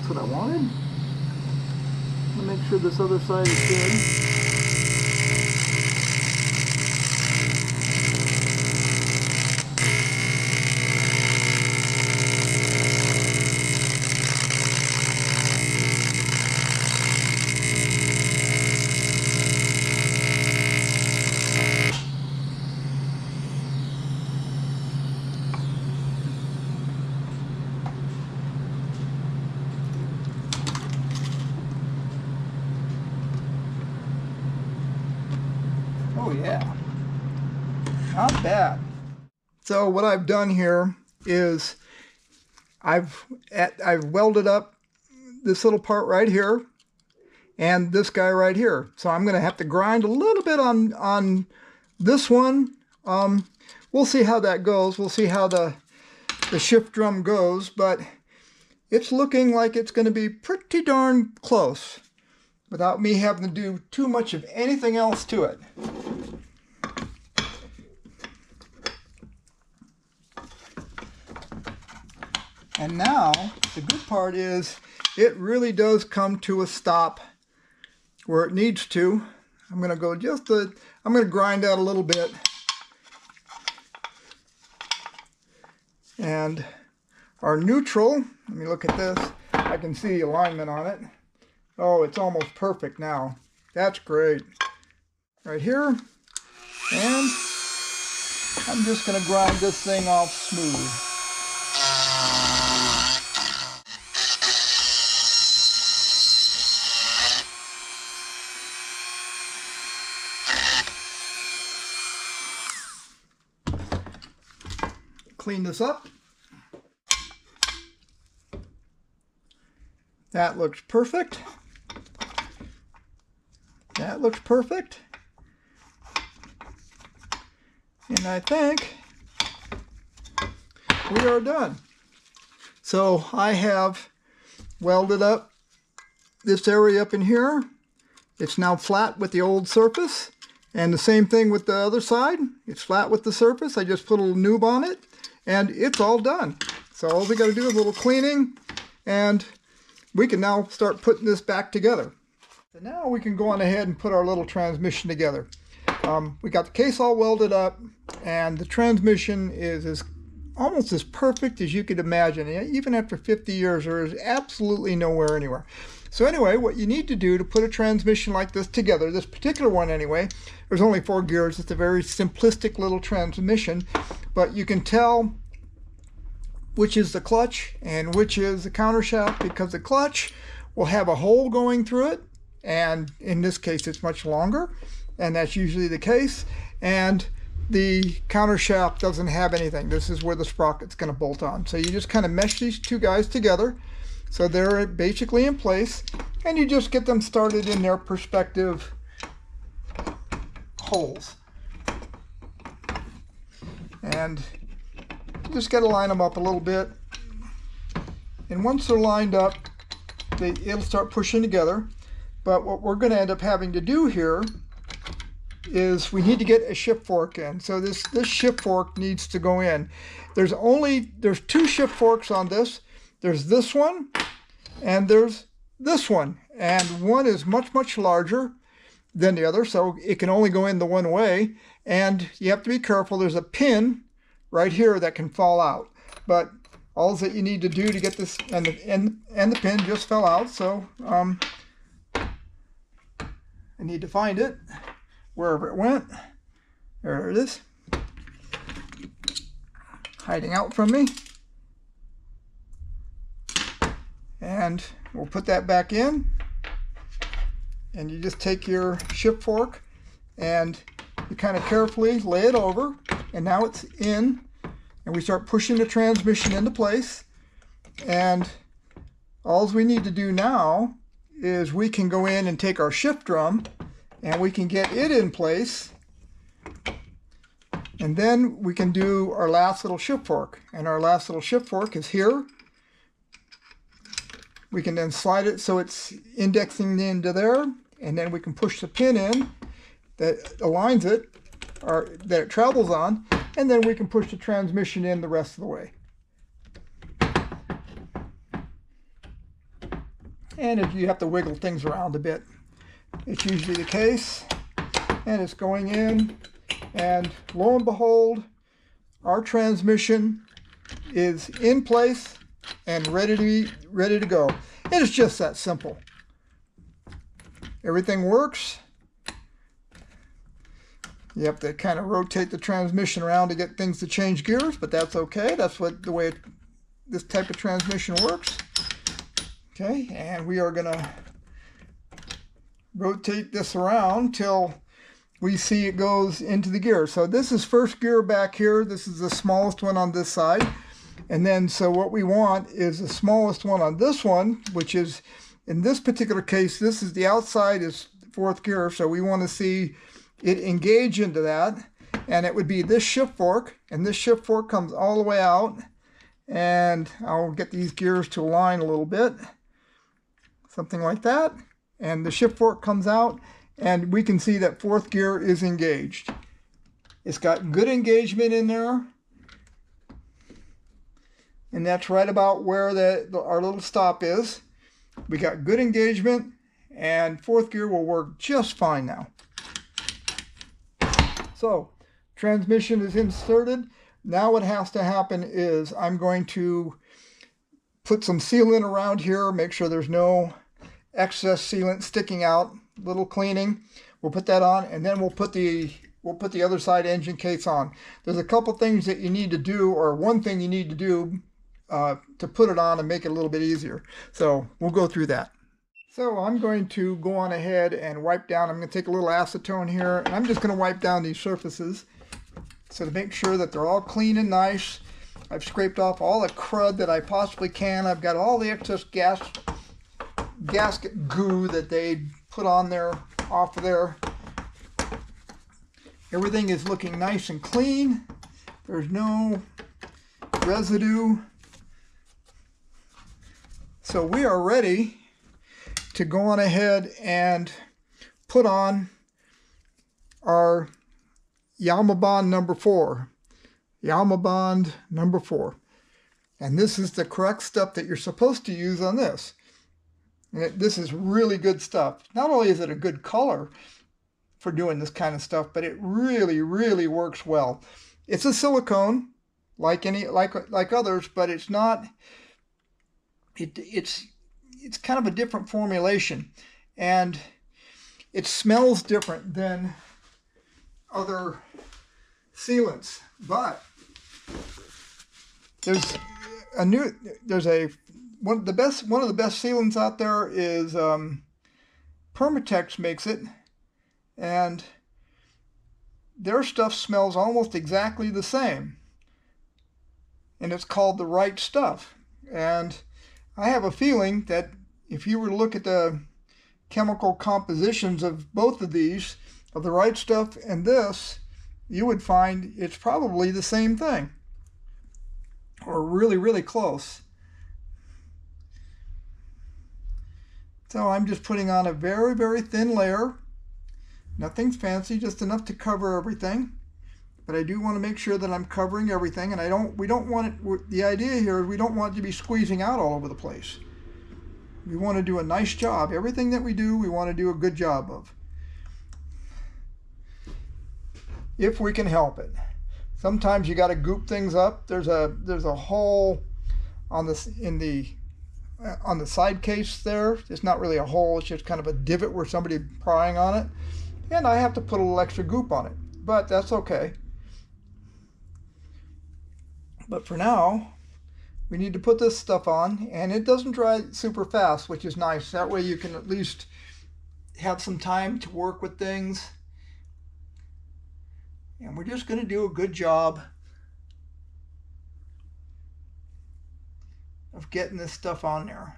What I wanted. I'll make sure this other side is good. Oh yeah, not bad. So what I've done here is I've welded up this little part right here and this guy right here. So I'm going to have to grind a little bit on this one. We'll see how that goes. We'll see how the shift drum goes, but it's looking like it's going to be pretty darn close without me having to do too much of anything else to it. And now, the good part is it really does come to a stop where it needs to. I'm going to go I'm going to grind out a little bit. And our neutral, let me look at this. I can see the alignment on it. Oh, it's almost perfect now. That's great. Right here. And I'm just going to grind this thing off smooth. Clean this up. That looks perfect. That looks perfect. And I think we are done. So I have welded up this area up in here. It's now flat with the old surface. And the same thing with the other side. It's flat with the surface. I just put a little noob on it. And it's all done. So all we got to do is a little cleaning, and we can now start putting this back together. So now we can go on ahead and put our little transmission together. We got the case all welded up, and the transmission is almost as perfect as you could imagine. Even after 50 years, there is absolutely no wear anywhere. So anyway, what you need to do to put a transmission like this together, this particular one anyway, there's only 4 gears. It's a very simplistic little transmission, but you can tell which is the clutch and which is the countershaft, because the clutch will have a hole going through it, and in this case it's much longer, and that's usually the case, and the countershaft doesn't have anything. This is where the sprocket's going to bolt on. So you just kind of mesh these two guys together so they're basically in place, and you just get them started in their respective holes. And you just got to line them up a little bit, and once they're lined up, it'll start pushing together. But what we're going to end up having to do here is we need to get a shift fork in. So this shift fork needs to go in. There's 2 shift forks on this. There's this one and there's this one, and one is much larger than the other, so it can only go in the one way, and you have to be careful. There's a pin right here that can fall out, but all that you need to do to get this, and the pin just fell out, so I need to find it wherever it went. There it is, hiding out from me. And we'll put that back in, and you just take your shift fork and you kind of carefully lay it over, and now it's in, and we start pushing the transmission into place. And all we need to do now is we can go in and take our shift drum and we can get it in place, and then we can do our last little shift fork, and our last little shift fork is here. We can then slide it so it's indexing into there, and then we can push the pin in that aligns it, or that it travels on, and then we can push the transmission in the rest of the way. And if you have to wiggle things around a bit, it's usually the case, and it's going in, and lo and behold, our transmission is in place and ready to go. It is just that simple. Everything works. You have to kind of rotate the transmission around to get things to change gears, but that's okay. That's the way this type of transmission works. Okay, and we are going to rotate this around till we see it goes into the gear. So this is first gear back here. This is the smallest one on this side. And then, so what we want is the smallest one on this one, which is, in this particular case, this is the outside is 4th gear. So we want to see it engage into that. And it would be this shift fork. And this shift fork comes all the way out. And I'll get these gears to align a little bit. Something like that. And the shift fork comes out. And we can see that 4th gear is engaged. It's got good engagement in there. And that's right about where our little stop is. We got good engagement, and fourth gear will work just fine now. So, transmission is inserted. Now what has to happen is I'm going to put some sealant around here, make sure there's no excess sealant sticking out. Little cleaning. We'll put that on, and then we'll put the other side engine case on. There's a couple things that you need to do, or one thing you need to do to put it on and make it a little bit easier. So we'll go through that. So I'm going to go on ahead and wipe down. I'm going to take a little acetone here, and I'm just going to wipe down these surfaces so to make sure that they're all clean and nice. I've scraped off all the crud that I possibly can. I've got all the excess gasket goo that they put on there, off of there. Everything is looking nice and clean. There's no residue. So we are ready to go on ahead and put on our Yamaha number 4. Yamaha number 4. And this is the correct stuff that you're supposed to use on this. And this is really good stuff. Not only is it a good color for doing this kind of stuff, but it really, really works well. It's a silicone, like others, but it's not. It's kind of a different formulation, and it smells different than other sealants. But one of the best sealants out there is Permatex makes it, and their stuff smells almost exactly the same, and it's called The Right Stuff. And I have a feeling that if you were to look at the chemical compositions of both of these, of The Right Stuff and this, you would find it's probably the same thing, or really, really close. So I'm just putting on a very, very thin layer. Nothing's fancy, just enough to cover everything. But I do want to make sure that I'm covering everything, and we don't want it, the idea here is we don't want it to be squeezing out all over the place. We want to do a nice job. Everything that we do, we want to do a good job of, if we can help it. Sometimes you got to goop things up. There's a hole on this on the side case there. It's not really a hole, it's just kind of a divot where somebody prying on it, and I have to put a little extra goop on it, but that's okay. But for now, we need to put this stuff on, and it doesn't dry super fast, which is nice. That way you can at least have some time to work with things. And we're just going to do a good job of getting this stuff on there.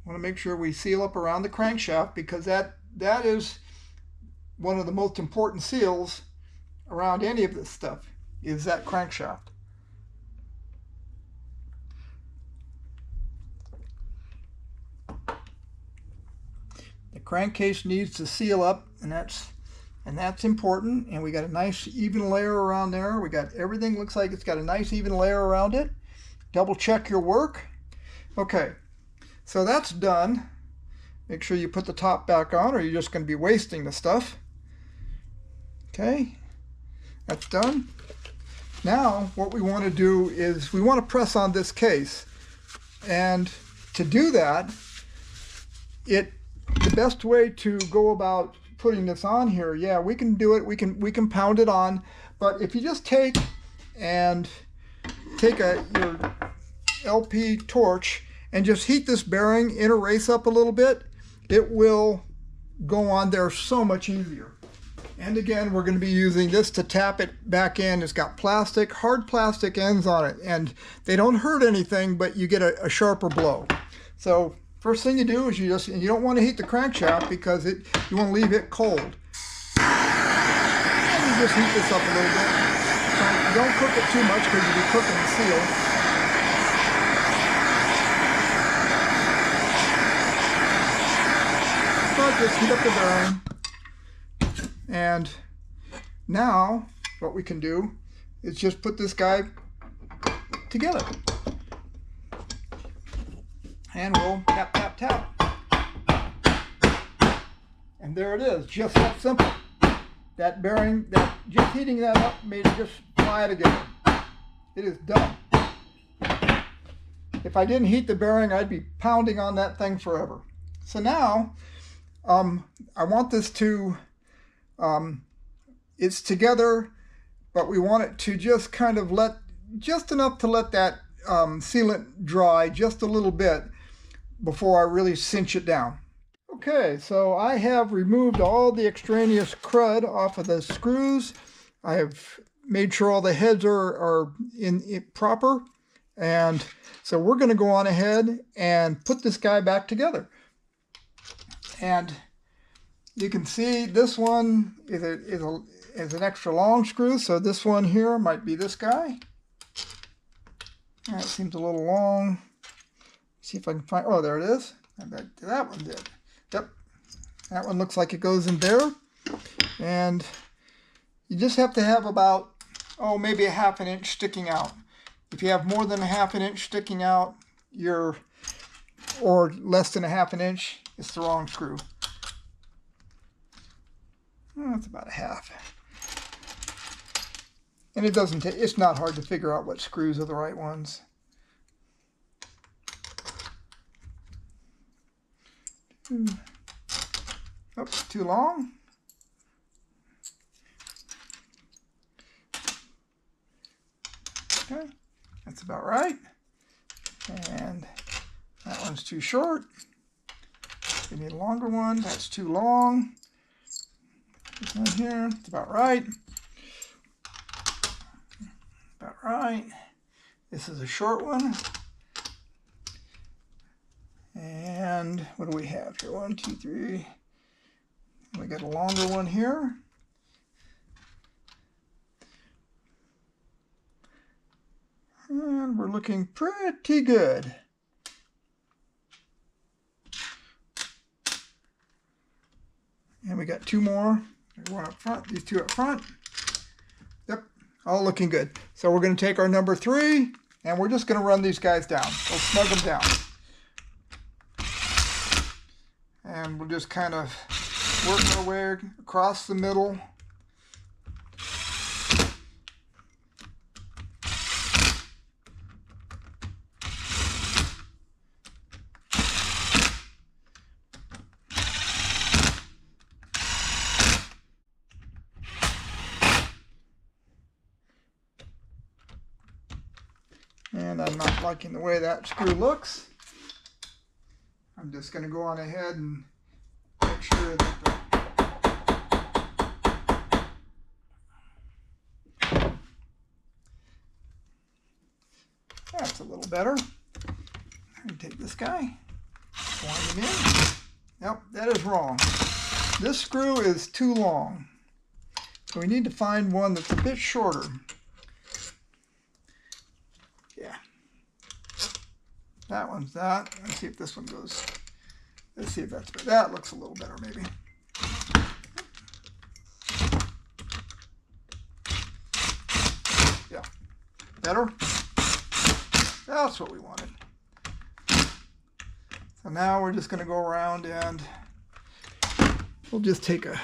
Want to make sure we seal up around the crankshaft, because that is one of the most important seals around any of this stuff, is that crankshaft. The crankcase needs to seal up, and that's important. And we got a nice even layer around there. We got everything, looks like it's got a nice even layer around it. Double check your work. Okay, so that's done. Make sure you put the top back on, or you're just going to be wasting the stuff. Okay, that's done. Now what we want to do is we want to press on this case, and to do that, the best way to go about putting this on here, yeah, we can do it, we can pound it on, but if you just take your LP torch and just heat this bearing, interlace up a little bit, it will go on there so much easier. And again, we're going to be using this to tap it back in. It's got plastic, hard plastic ends on it, and they don't hurt anything, but you get a sharper blow. So first thing you do is you don't want to heat the crankshaft, because you want to leave it cold. And you just heat this up a little bit. So don't cook it too much, because you'll be cooking the seal. just heat up the bearing. And now what we can do is just put this guy together. And we'll tap, tap, tap. And there it is, just that simple. That bearing, just heating that up made it just fly together. It is done. If I didn't heat the bearing, I'd be pounding on that thing forever. So now, I want this to, it's together, but we want it to just kind of just enough to let that sealant dry just a little bit before I really cinch it down. Okay, so I have removed all the extraneous crud off of the screws. I have made sure all the heads are in proper. And so we're going to go on ahead and put this guy back together. And you can see this one is an extra long screw. So this one here might be this guy. That seems a little long. See if I can find, oh, there it is. I bet that one did. Yep, that one looks like it goes in there. And you just have to have about, maybe a ½ inch sticking out. If you have more than a ½ inch sticking out, or less than a ½ inch, it's the wrong screw. That's about a half. And it's not hard to figure out what screws are the right ones. Oops, too long. Okay, that's about right. And that one's too short. We need a longer one. That's too long. This one here, it's about right. About right. This is a short one. And what do we have here? 1, 2, 3. We got a longer one here. And we're looking pretty good. And we got 2 more. One up front, these 2 up front. Yep, all looking good. So we're going to take our number 3 and we're just going to run these guys down. We'll snug them down. And we'll just kind of work our way across the middle. And I'm not liking the way that screw looks. I'm just going to go on ahead and make sure that that's a little better. I'm going to take this guy, wind him in. Nope, that is wrong. This screw is too long. So we need to find one that's a bit shorter. Yeah. That one's that. Let's see if this one goes. Let's see if that's better. That looks a little better, maybe. Yeah. Better? That's what we wanted. So now we're just going to go around and we'll just take a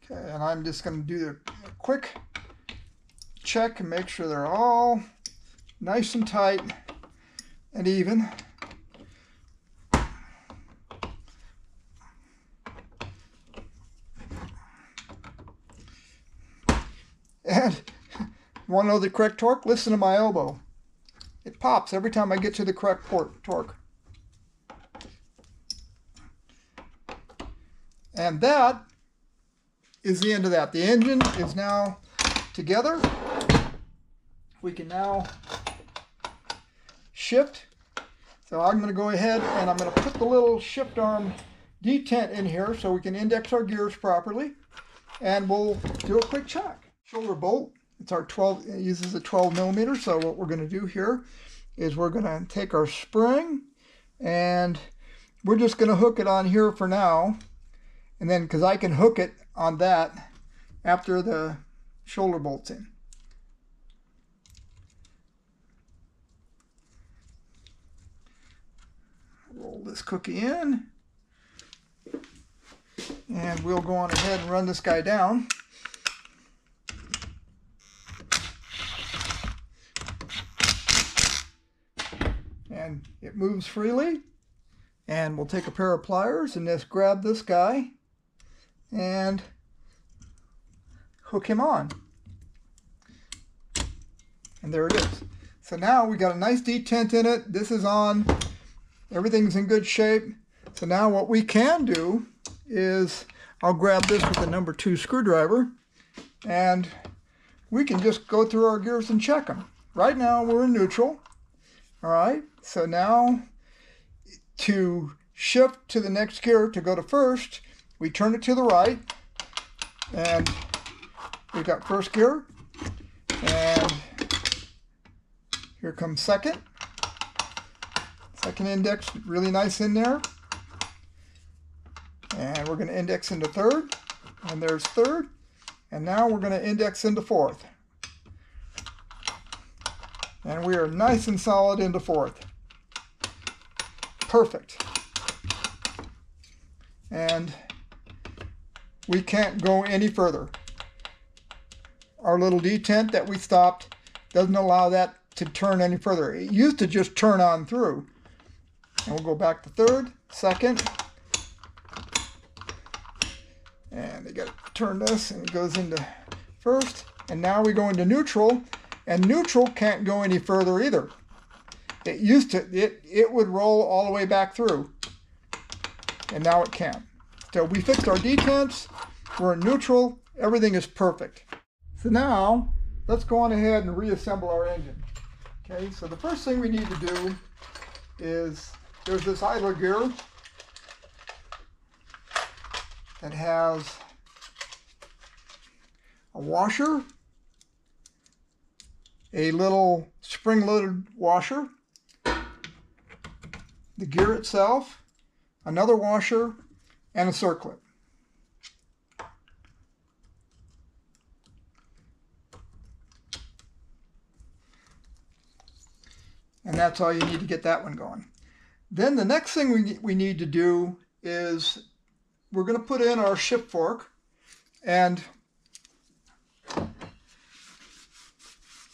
Okay, and I'm just going to do a quick check and make sure they're all nice and tight and even. And you want to know the correct torque? Listen to my elbow. it pops every time I get to the correct torque. And that is the end of that. The engine is now together. We can now shift. So I'm going to go ahead and I'm going to put the little shift arm detent in here so we can index our gears properly. And we'll do a quick check. Shoulder bolt. It's our 12. It uses a 12 millimeter. So what we're going to do here is we're going to take our spring and we're just going to hook it on here for now. And then, because I can hook it on that after the shoulder bolt's in. Roll this cookie in. And we'll go on ahead and run this guy down. And it moves freely. And we'll take a pair of pliers and just grab this guy and hook him on. And there it is. So now we got a nice detent in it. This is on. Everything's in good shape. So now what we can do is I'll grab this with the number 2 screwdriver and we can just go through our gears and check them. Right now we're in neutral. All right. So now to shift to the next gear to go to first, we turn it to the right, and we got first gear, and here comes second. Second index, really nice in there. And we're going to index into third, and there's third, and now we're going to index into fourth. And we are nice and solid into fourth. Perfect. And we can't go any further. Our little detent that we stopped doesn't allow that to turn any further. It used to just turn on through. And we'll go back to third, second. And they got to turn this and it goes into first. And now we go into neutral. And neutral can't go any further either. It used to, it would roll all the way back through. And now it can't. So we fixed our detents. We're in neutral. Everything is perfect. So now let's go on ahead and reassemble our engine. Okay, so the first thing we need to do is there's this idler gear that has a washer, a little spring-loaded washer, the gear itself, another washer, and a circlip. And that's all you need to get that one going. Then the next thing we need to do is we're going to put in our shift fork, and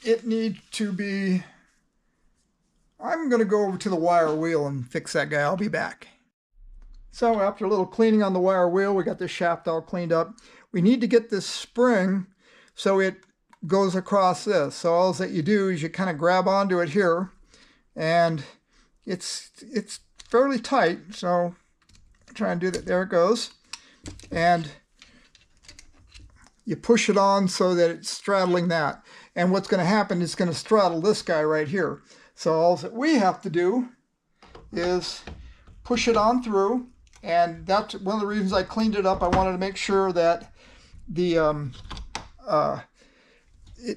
it needs to be, I'm going to go over to the wire wheel and fix that guy. I'll be back. So after a little cleaning on the wire wheel, we got this shaft all cleaned up. We need to get this spring so it goes across this. So all that you do is you kind of grab onto it here, and it's fairly tight. So try and do that. There it goes. And you push it on so that it's straddling that. And what's going to happen is it's going to straddle this guy right here. So all that we have to do is push it on through. And that's one of the reasons I cleaned it up. I wanted to make sure that the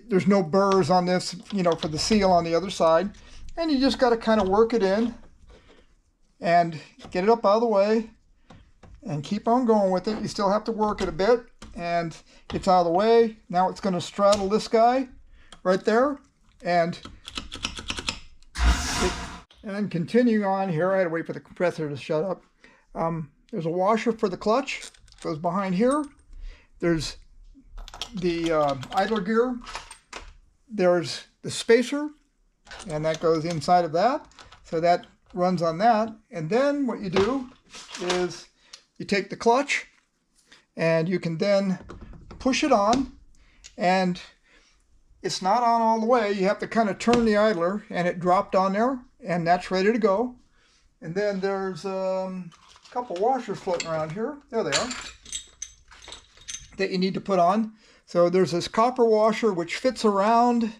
there's no burrs on this, you know, for the seal on the other side. And you just got to kind of work it in and get it up out of the way and keep on going with it. You still have to work it a bit, and it's out of the way. Now it's going to straddle this guy right there, and continuing on here, I had to wait for the compressor to shut up. There's a washer for the clutch, goes behind here. There's the idler gear. There's the spacer, and that goes inside of that. So that runs on that. And then what you do is you take the clutch, and you can then push it on, and it's not on all the way. You have to kind of turn the idler, and it dropped on there, and that's ready to go. And then there's a couple washers floating around here. There they are. That you need to put on. So there's this copper washer which fits around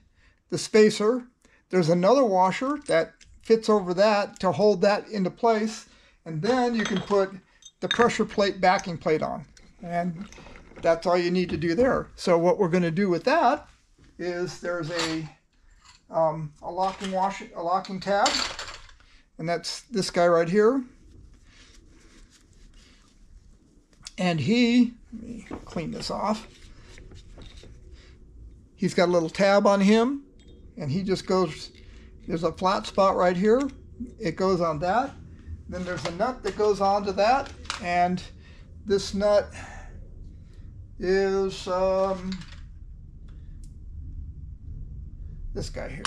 the spacer. There's another washer that fits over that to hold that into place. And then you can put the pressure plate backing plate on. And that's all you need to do there. So what we're going to do with that is there's a locking tab. And that's this guy right here. And let me clean this off. He's got a little tab on him, and he just goes, there's a flat spot right here. It goes on that. Then there's a nut that goes onto that, and this nut is this guy here.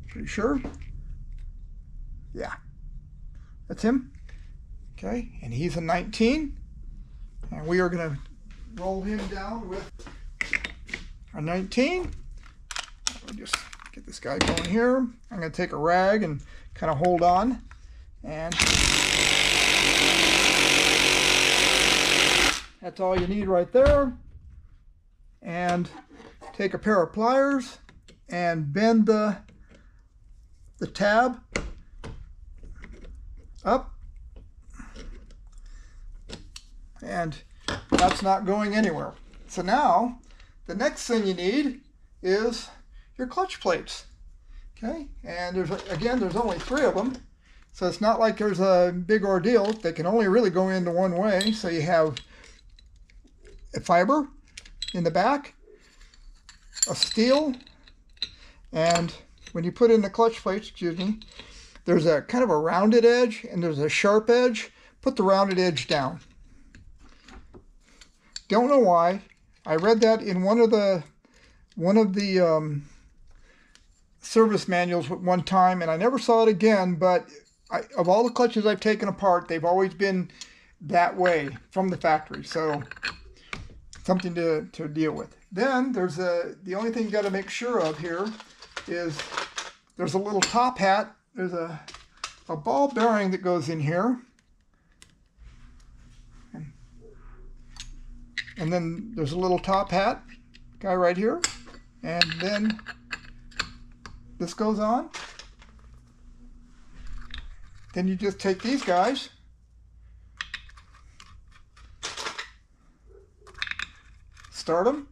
Pretty sure. Yeah, that's him. Okay, and he's a 19, and we are going to roll him down with our 19. I'll just get this guy going here. I'm going to take a rag and kind of hold on, and that's all you need right there. And take a pair of pliers and bend the tab up, and that's not going anywhere. So now the next thing you need is your clutch plates. Okay, and there's only 3 of them, so it's not like there's a big ordeal. They can only really go into one way. So you have a fiber in the back, a steel, and when you put in the clutch plates, there's a kind of a rounded edge and there's a sharp edge. Put the rounded edge down. Don't know why. I read that in one of the service manuals at one time, and I never saw it again, but of all the clutches I've taken apart, they've always been that way from the factory. So something to deal with. Then there's the only thing you got to make sure of here is there's a little top hat. There's a ball bearing that goes in here. And then there's a little top hat guy right here. And then this goes on. Then you just take these guys, start them,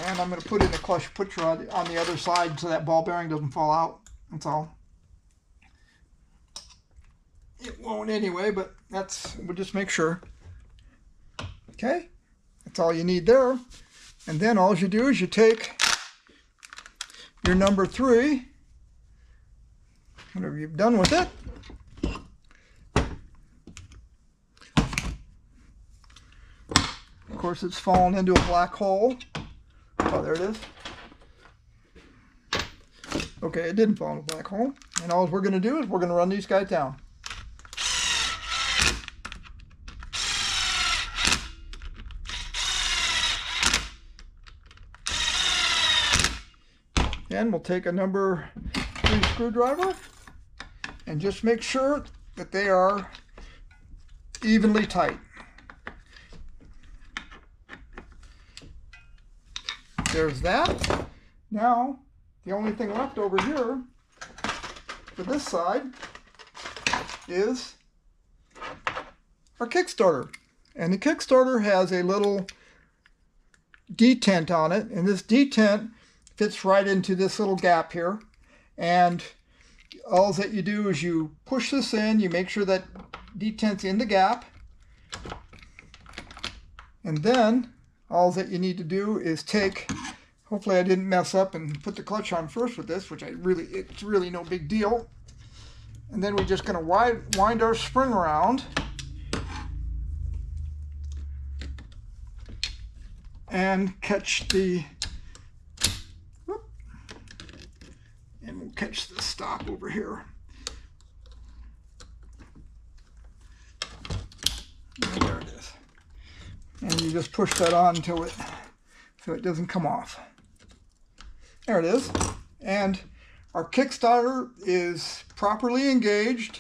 and I'm going to put in the clutch pusher on the other side so that ball bearing doesn't fall out. That's all. It won't anyway, but we'll just make sure. Okay, that's all you need there. And then all you do is you take your number 3, whatever you've done with it, of course it's fallen into a black hole. Oh, there it is. Okay, it didn't fall in a black hole. And all we're going to do is we're going to run these guys down. Then we'll take a number 3 screwdriver and just make sure that they are evenly tight. There's that. Now, the only thing left over here for this side is our Kickstarter. And the Kickstarter has a little detent on it, and this detent fits right into this little gap here. And all that you do is you push this in, you make sure that detent's in the gap, and then all that you need to do is take, hopefully I didn't mess up and put the clutch on first with this, which it's really no big deal. And then we're just going to wind our spring around and catch the, and we'll catch the stop over here. And there it is. just push that on until so it doesn't come off. There it is. And our Kickstarter is properly engaged.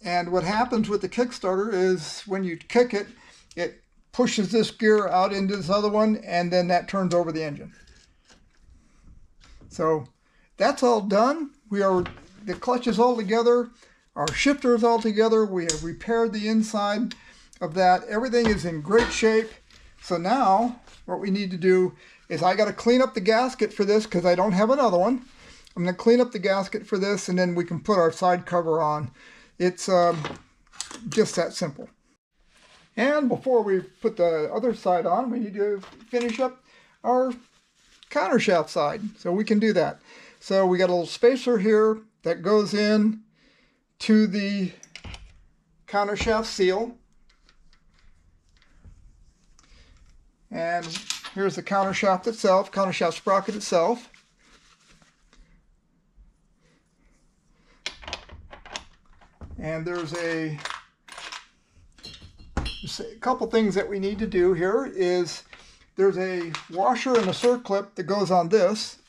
And what happens with the Kickstarter is when you kick it, it pushes this gear out into this other one, and then that turns over the engine. So that's all done. The clutch is all together. Our shifter is all together. We have repaired the inside of that. Everything is in great shape. So now what we need to do is I got to clean up the gasket for this because I don't have another one. I'm going to clean up the gasket for this, and then we can put our side cover on. It's just that simple. And before we put the other side on, we need to finish up our countershaft side. So we can do that. So we got a little spacer here that goes in to the countershaft seal. And here's the countershaft itself, countershaft sprocket itself. And there's a couple things that we need to do here is there's a washer and a circlip that goes on this.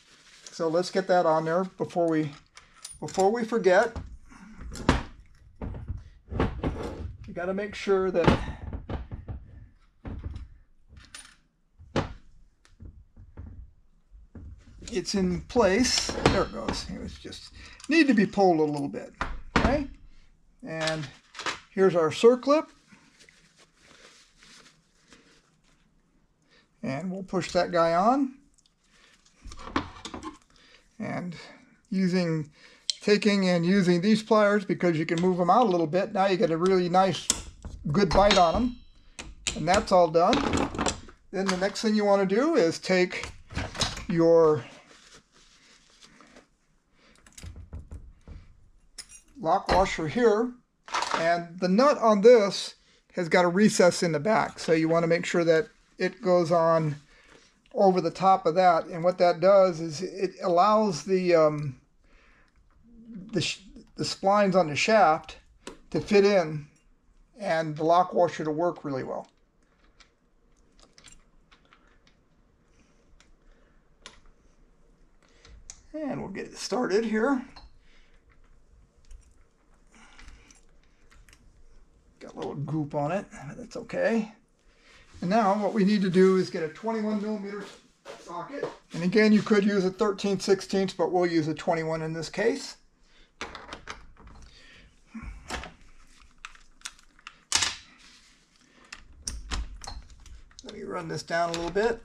So let's get that on there before we forget. You got to make sure that it's in place. There it goes. It's just need to be pulled a little bit. Okay. And here's our circlip. And we'll push that guy on. And taking and using these pliers because you can move them out a little bit. Now you get a really nice, good bite on them. And that's all done. Then the next thing you want to do is take your lock washer here, and the nut on this has got a recess in the back, so you want to make sure that it goes on over the top of that. And what that does is it allows the splines on the shaft to fit in and the lock washer to work really well. And we'll get it started here. Got a little goop on it, but that's okay. And now what we need to do is get a 21mm socket. And again, you could use a 13/16, but we'll use a 21 in this case. Let me run this down a little bit.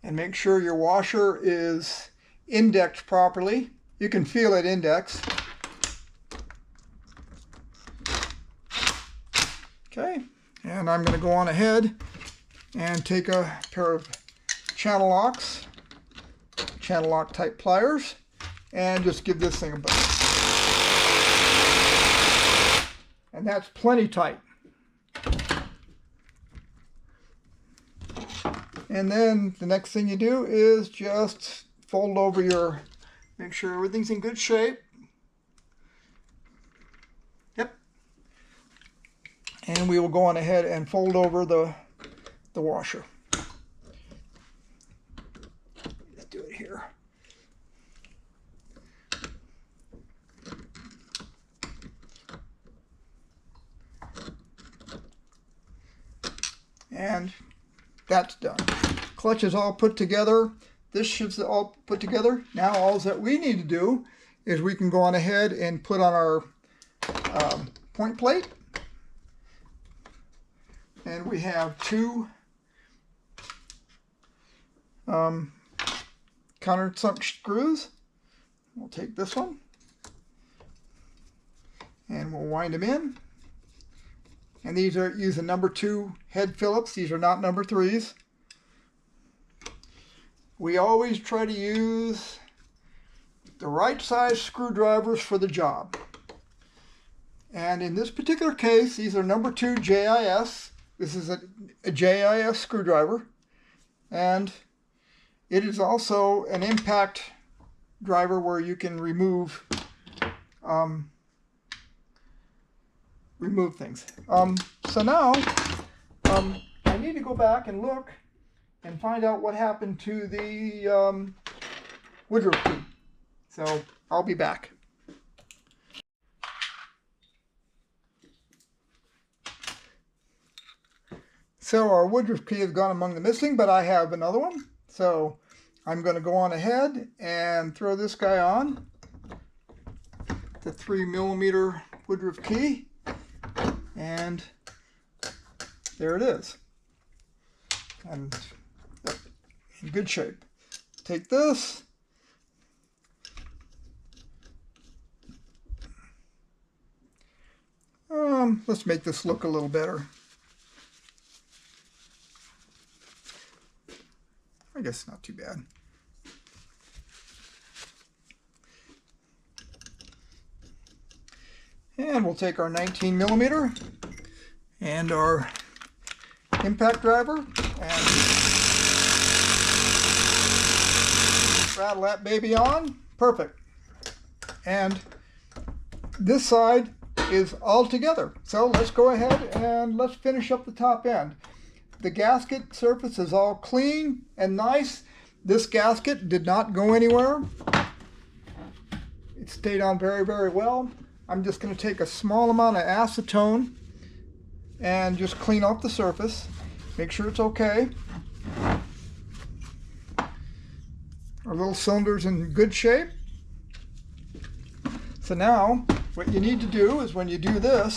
And make sure your washer is indexed properly. You can feel it index. Okay, and I'm going to go on ahead and take a pair of channel lock type pliers, and just give this thing a buzz. And that's plenty tight. And then the next thing you do is just fold over make sure everything's in good shape. Yep. And we will go on ahead and fold over the washer. Let's do it here. And that's done. Clutch is all put together. This ship's all put together. Now all that we need to do is we can go on ahead and put on our point plate. And we have two countersunk screws. We'll take this one and we'll wind them in. And these are using number 2 head Phillips. These are not number 3s. We always try to use the right size screwdrivers for the job. And in this particular case, these are number 2 JIS. This is a JIS screwdriver. And it is also an impact driver where you can remove remove things. So now I need to go back and look and find out what happened to the woodruff key. So I'll be back. So our woodruff key has gone among the missing, but I have another one. So I'm going to go on ahead and throw this guy on. The 3mm woodruff key. And there it is. And yep, in good shape. Take this. Let's make this look a little better. I guess not too bad. And we'll take our 19mm and our impact driver and rattle that baby on. Perfect. And this side is all together. So let's go ahead and let's finish up the top end. The gasket surface is all clean and nice. This gasket did not go anywhere. It stayed on very, very well. I'm just going to take a small amount of acetone and just clean off the surface. Make sure it's okay. Our little cylinder's in good shape. So now, what you need to do is when you do this,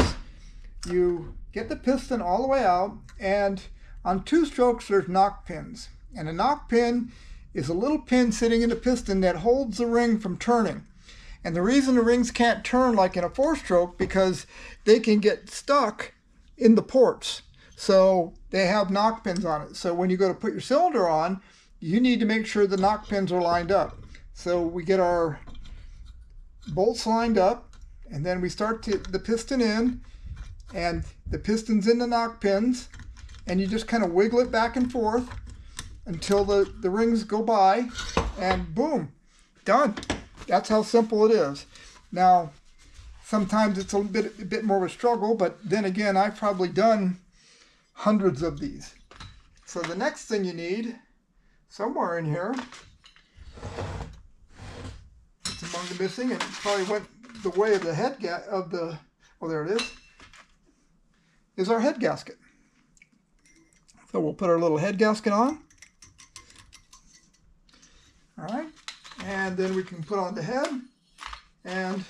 you get the piston all the way out, and on 2 strokes there's knock pins. And a knock pin is a little pin sitting in the piston that holds the ring from turning. And the reason the rings can't turn like in a 4-stroke because they can get stuck in the ports. So they have knock pins on it. So when you go to put your cylinder on, you need to make sure the knock pins are lined up. So we get our bolts lined up, and then we start the piston in, and the piston's in the knock pins, and you just kind of wiggle it back and forth until the rings go by, and boom, done. That's how simple it is. Now, sometimes it's a bit more of a struggle, but then again, I've probably done hundreds of these. So the next thing you need, somewhere in here, it's among the missing, and it probably went the way of the head oh, there it is our head gasket. So we'll put our little head gasket on. All right. And then we can put on the head, and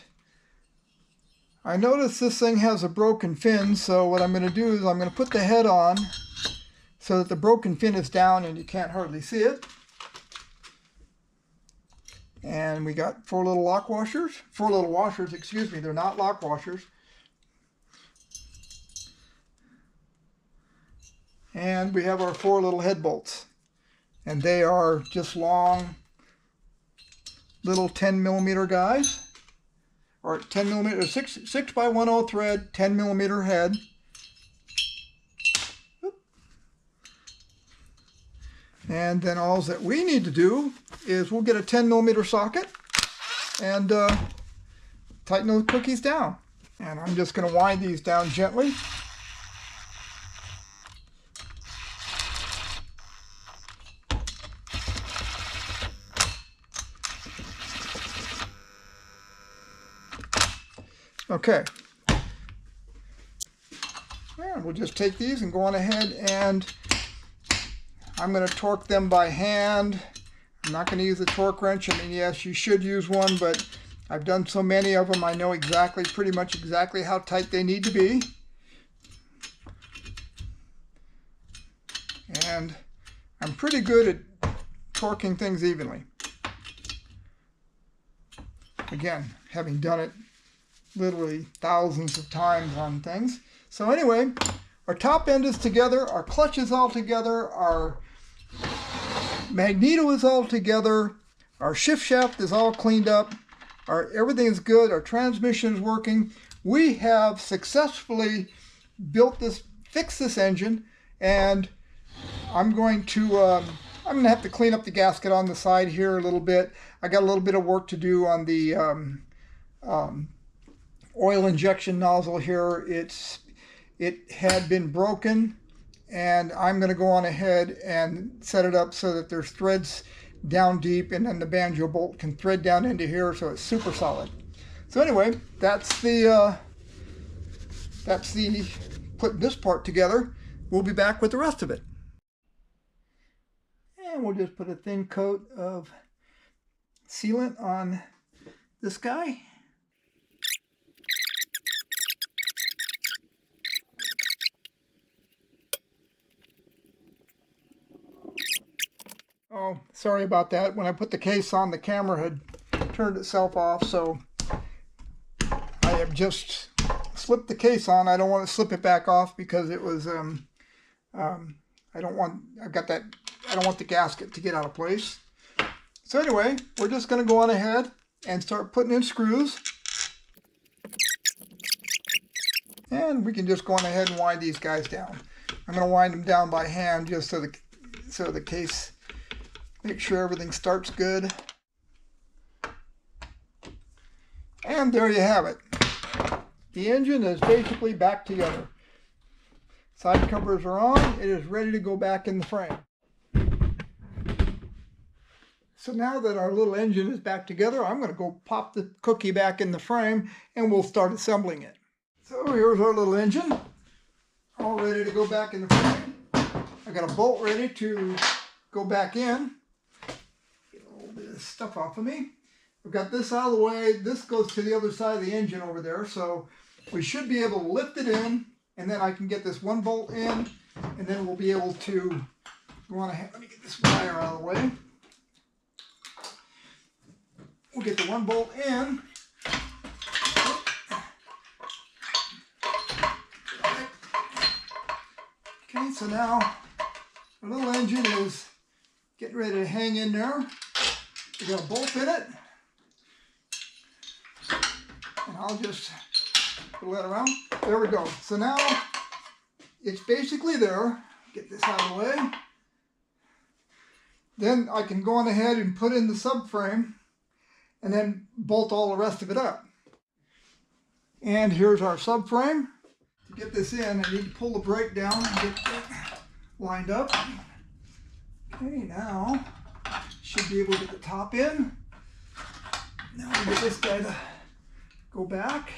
I notice this thing has a broken fin, so what I'm going to do is I'm going to put the head on so that the broken fin is down and you can't hardly see it. And we got 4 little washers, excuse me, they're not lock washers. And we have our 4 little head bolts, and they are just long little 10mm guys, or 10mm, 6x10 thread, 10mm head. And then all that we need to do is we'll get a 10mm socket and tighten those cookies down. And I'm just going to wind these down gently. Okay, and we'll just take these and go on ahead, and I'm going to torque them by hand. I'm not going to use a torque wrench. I mean, yes, you should use one, but I've done so many of them, I know pretty much exactly how tight they need to be. And I'm pretty good at torquing things evenly. Again, having done it literally thousands of times on things. So anyway, our top end is together, our clutch is all together, our magneto is all together, our shift shaft is all cleaned up, everything is good, our transmission is working. We have successfully fixed this engine, and I'm going to have to clean up the gasket on the side here a little bit. I got a little bit of work to do on the oil injection nozzle here. It had been broken, and I'm going to go on ahead and set it up so that there's threads down deep, and then the banjo bolt can thread down into here, so it's super solid. So anyway, that's the putting this part together. We'll be back with the rest of it. And we'll just put a thin coat of sealant on this guy. Oh, sorry about that. When I put the case on, the camera had turned itself off, so I have just slipped the case on. I don't want to slip it back off because it was I don't want the gasket to get out of place. So anyway, we're just going to go on ahead and start putting in screws. And we can just go on ahead and wind these guys down. I'm going to wind them down by hand just so the case, make sure everything starts good. And there you have it. The engine is basically back together. Side covers are on. It is ready to go back in the frame. So now that our little engine is back together, I'm going to go pop the cookie back in the frame and we'll start assembling it. So here's our little engine, all ready to go back in the frame. I got a bolt ready to go back in. Get a little bit of stuff off of me. I've got this out of the way. This goes to the other side of the engine over there, so we should be able to lift it in, and then I can get this one bolt in, and then we'll be able to go on ahead. Let me get this wire out of the way. We'll get the one bolt in. Okay, so now our little engine is getting ready to hang in there. We got a bolt in it. And I'll just pull that around. There we go. So now it's basically there. Get this out of the way. Then I can go on ahead and put in the subframe and then bolt all the rest of it up. And here's our subframe. To get this in, I need to pull the brake down and get it lined up. Okay, now should be able to get the top in. Now we get this guy to go back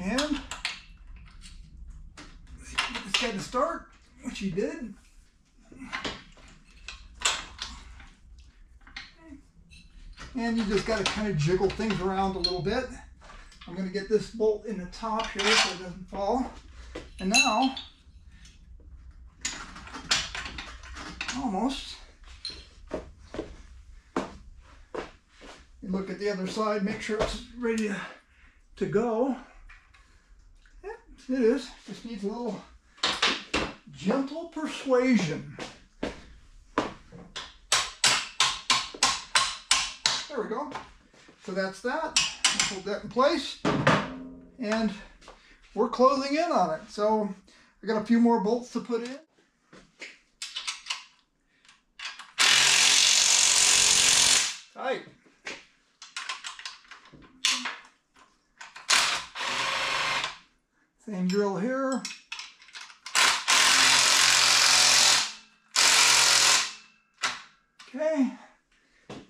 and get this guy to start, which he did. And you just got to kind of jiggle things around a little bit. I'm going to get this bolt in the top here so it doesn't fall. And now, almost. You look at the other side, make sure it's ready to go. Yep, it is. Just needs a little gentle persuasion. There we go. So that's that. Hold that in place. And we're closing in on it. So I got a few more bolts to put in. Tight. Same drill here. Okay.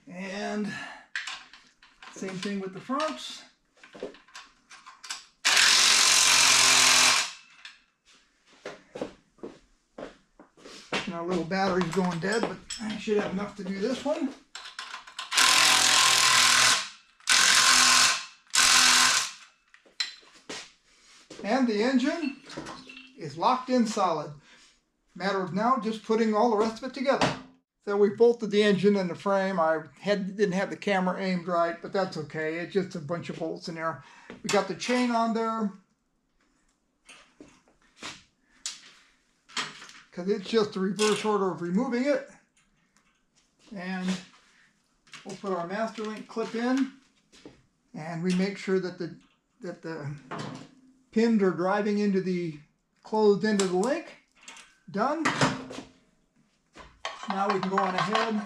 And same thing with the fronts. And our little battery's going dead, but I should have enough to do this one. And the engine is locked in solid. Matter of now just putting all the rest of it together. So we bolted the engine and the frame. I didn't have the camera aimed right, but that's okay. It's just a bunch of bolts in there. We got the chain on there, because it's just the reverse order of removing it. And we'll put our master link clip in, and we make sure that the pins are driving into the closed end of the link. Done. Now we can go on ahead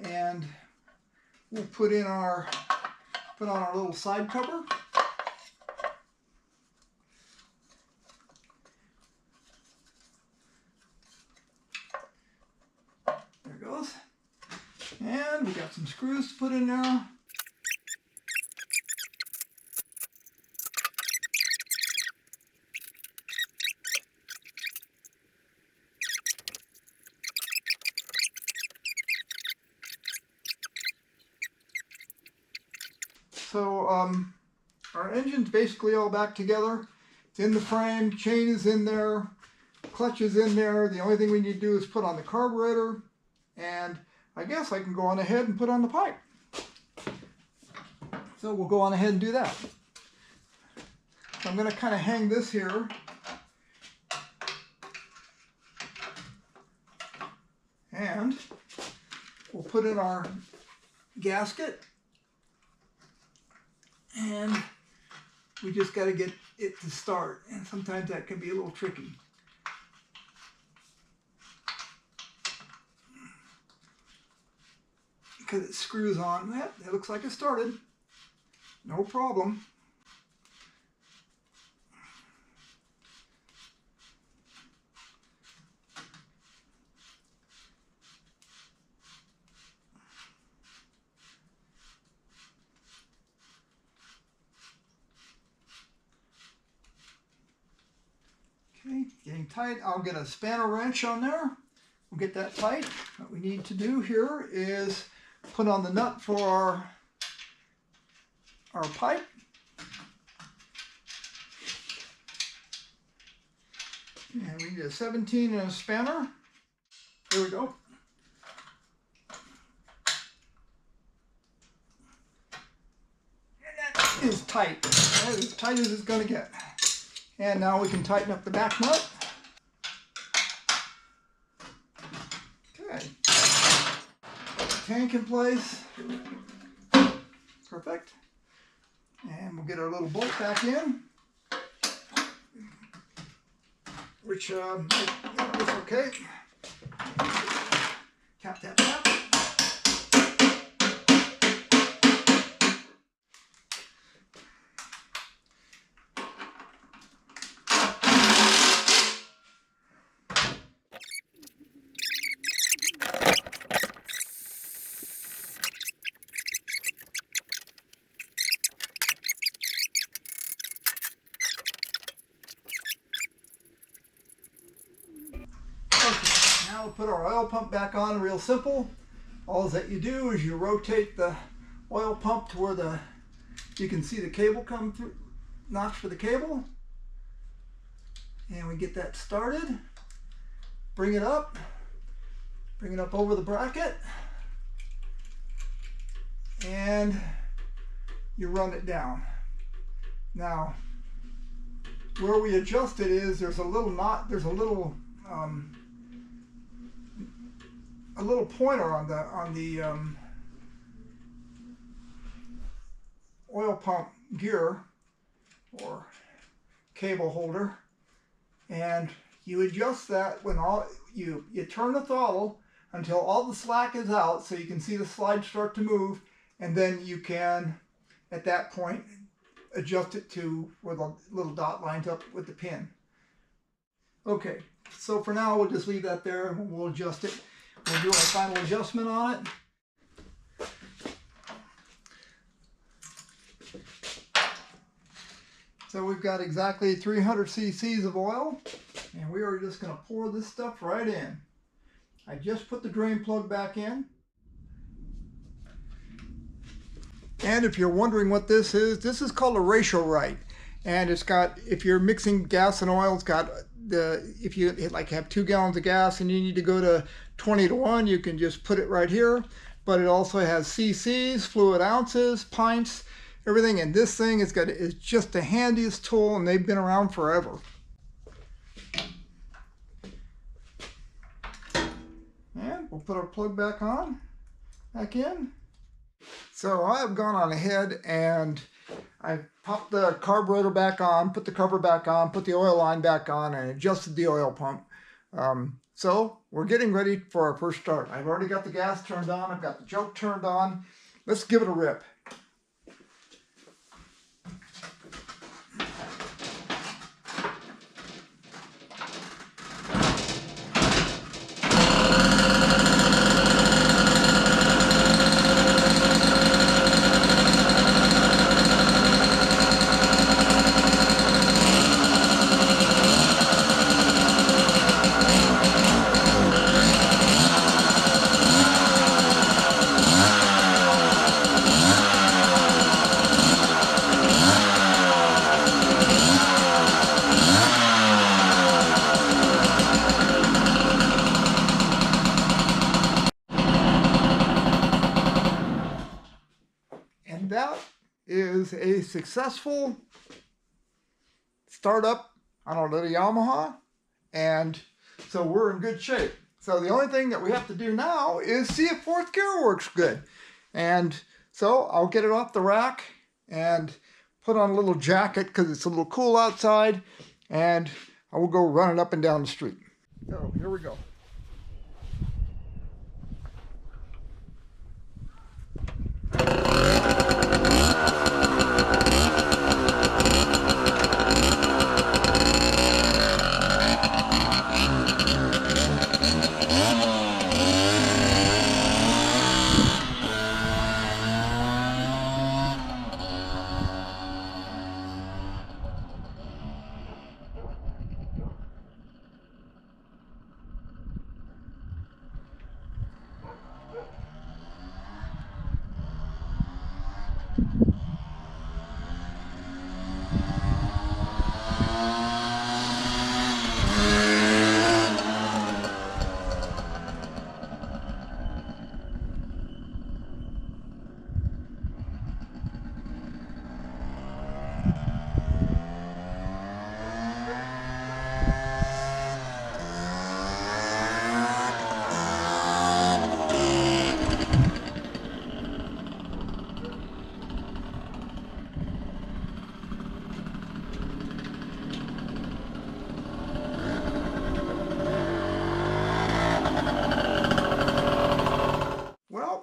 and we'll put on our little side cover. some screws to put in there. So our engine's basically all back together. It's in the frame, chain is in there, clutch is in there. The only thing we need to do is put on the carburetor, and I guess I can go on ahead and put on the pipe. So we'll go on ahead and do that. So I'm going to kind of hang this here. And we'll put in our gasket. And we just got to get it to start, and sometimes that can be a little tricky. Because it screws on. That looks like it started. No problem. Okay, getting tight. I'll get a spanner wrench on there. We'll get that tight. What we need to do here is put on the nut for our pipe. And we need a 17 and a spanner. There we go. And that is tight. That is as tight as it's going to get. And now we can tighten up the back nut. Okay. Tank in place. Perfect. And we'll get our little bolt back in. Which is okay. Cap that back. Now we'll put our oil pump back on. Real simple. All that you do is you rotate the oil pump to where you can see the cable come through, notch for the cable. And we get that started. Bring it up over the bracket, and you run it down. Now, where we adjust it is there's a little pointer on the oil pump gear or cable holder, and you adjust that when you turn the throttle until all the slack is out, so you can see the slide start to move, and then you can at that point adjust it to where the little dot lines up with the pin. Okay, so for now we'll just leave that there and we'll adjust it. We'll do our final adjustment on it. So we've got exactly 300 cc's of oil, and we are just going to pour this stuff right in. I just put the drain plug back in. And if you're wondering what this is called a ratio right. And it's got, if you're mixing gas and oil, it's got if you like have 2 gallons of gas and you need to go to 20:1, you can just put it right here. But it also has cc's, fluid ounces, pints, everything. And this thing is just the handiest tool, and they've been around forever. And we'll put our plug back in. So I've gone on ahead and I popped the carburetor back on, put the cover back on, put the oil line back on, and adjusted the oil pump. So we're getting ready for our first start. I've already got the gas turned on. I've got the choke turned on. Let's give it a rip. is a successful startup on our little Yamaha, and so we're in good shape. So the only thing that we have to do now is see if fourth gear works good. And so I'll get it off the rack and put on a little jacket because it's a little cool outside, and I will go running up and down the street. So here we go.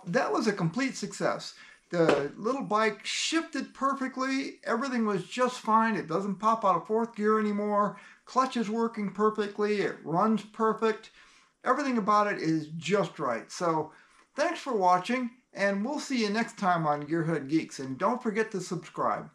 That was a complete success. The little bike shifted perfectly. Everything was just fine. It doesn't pop out of fourth gear anymore. Clutch is working perfectly. It runs perfect. Everything about it is just right. So thanks for watching, and we'll see you next time on Gearhead Geeks. And don't forget to subscribe.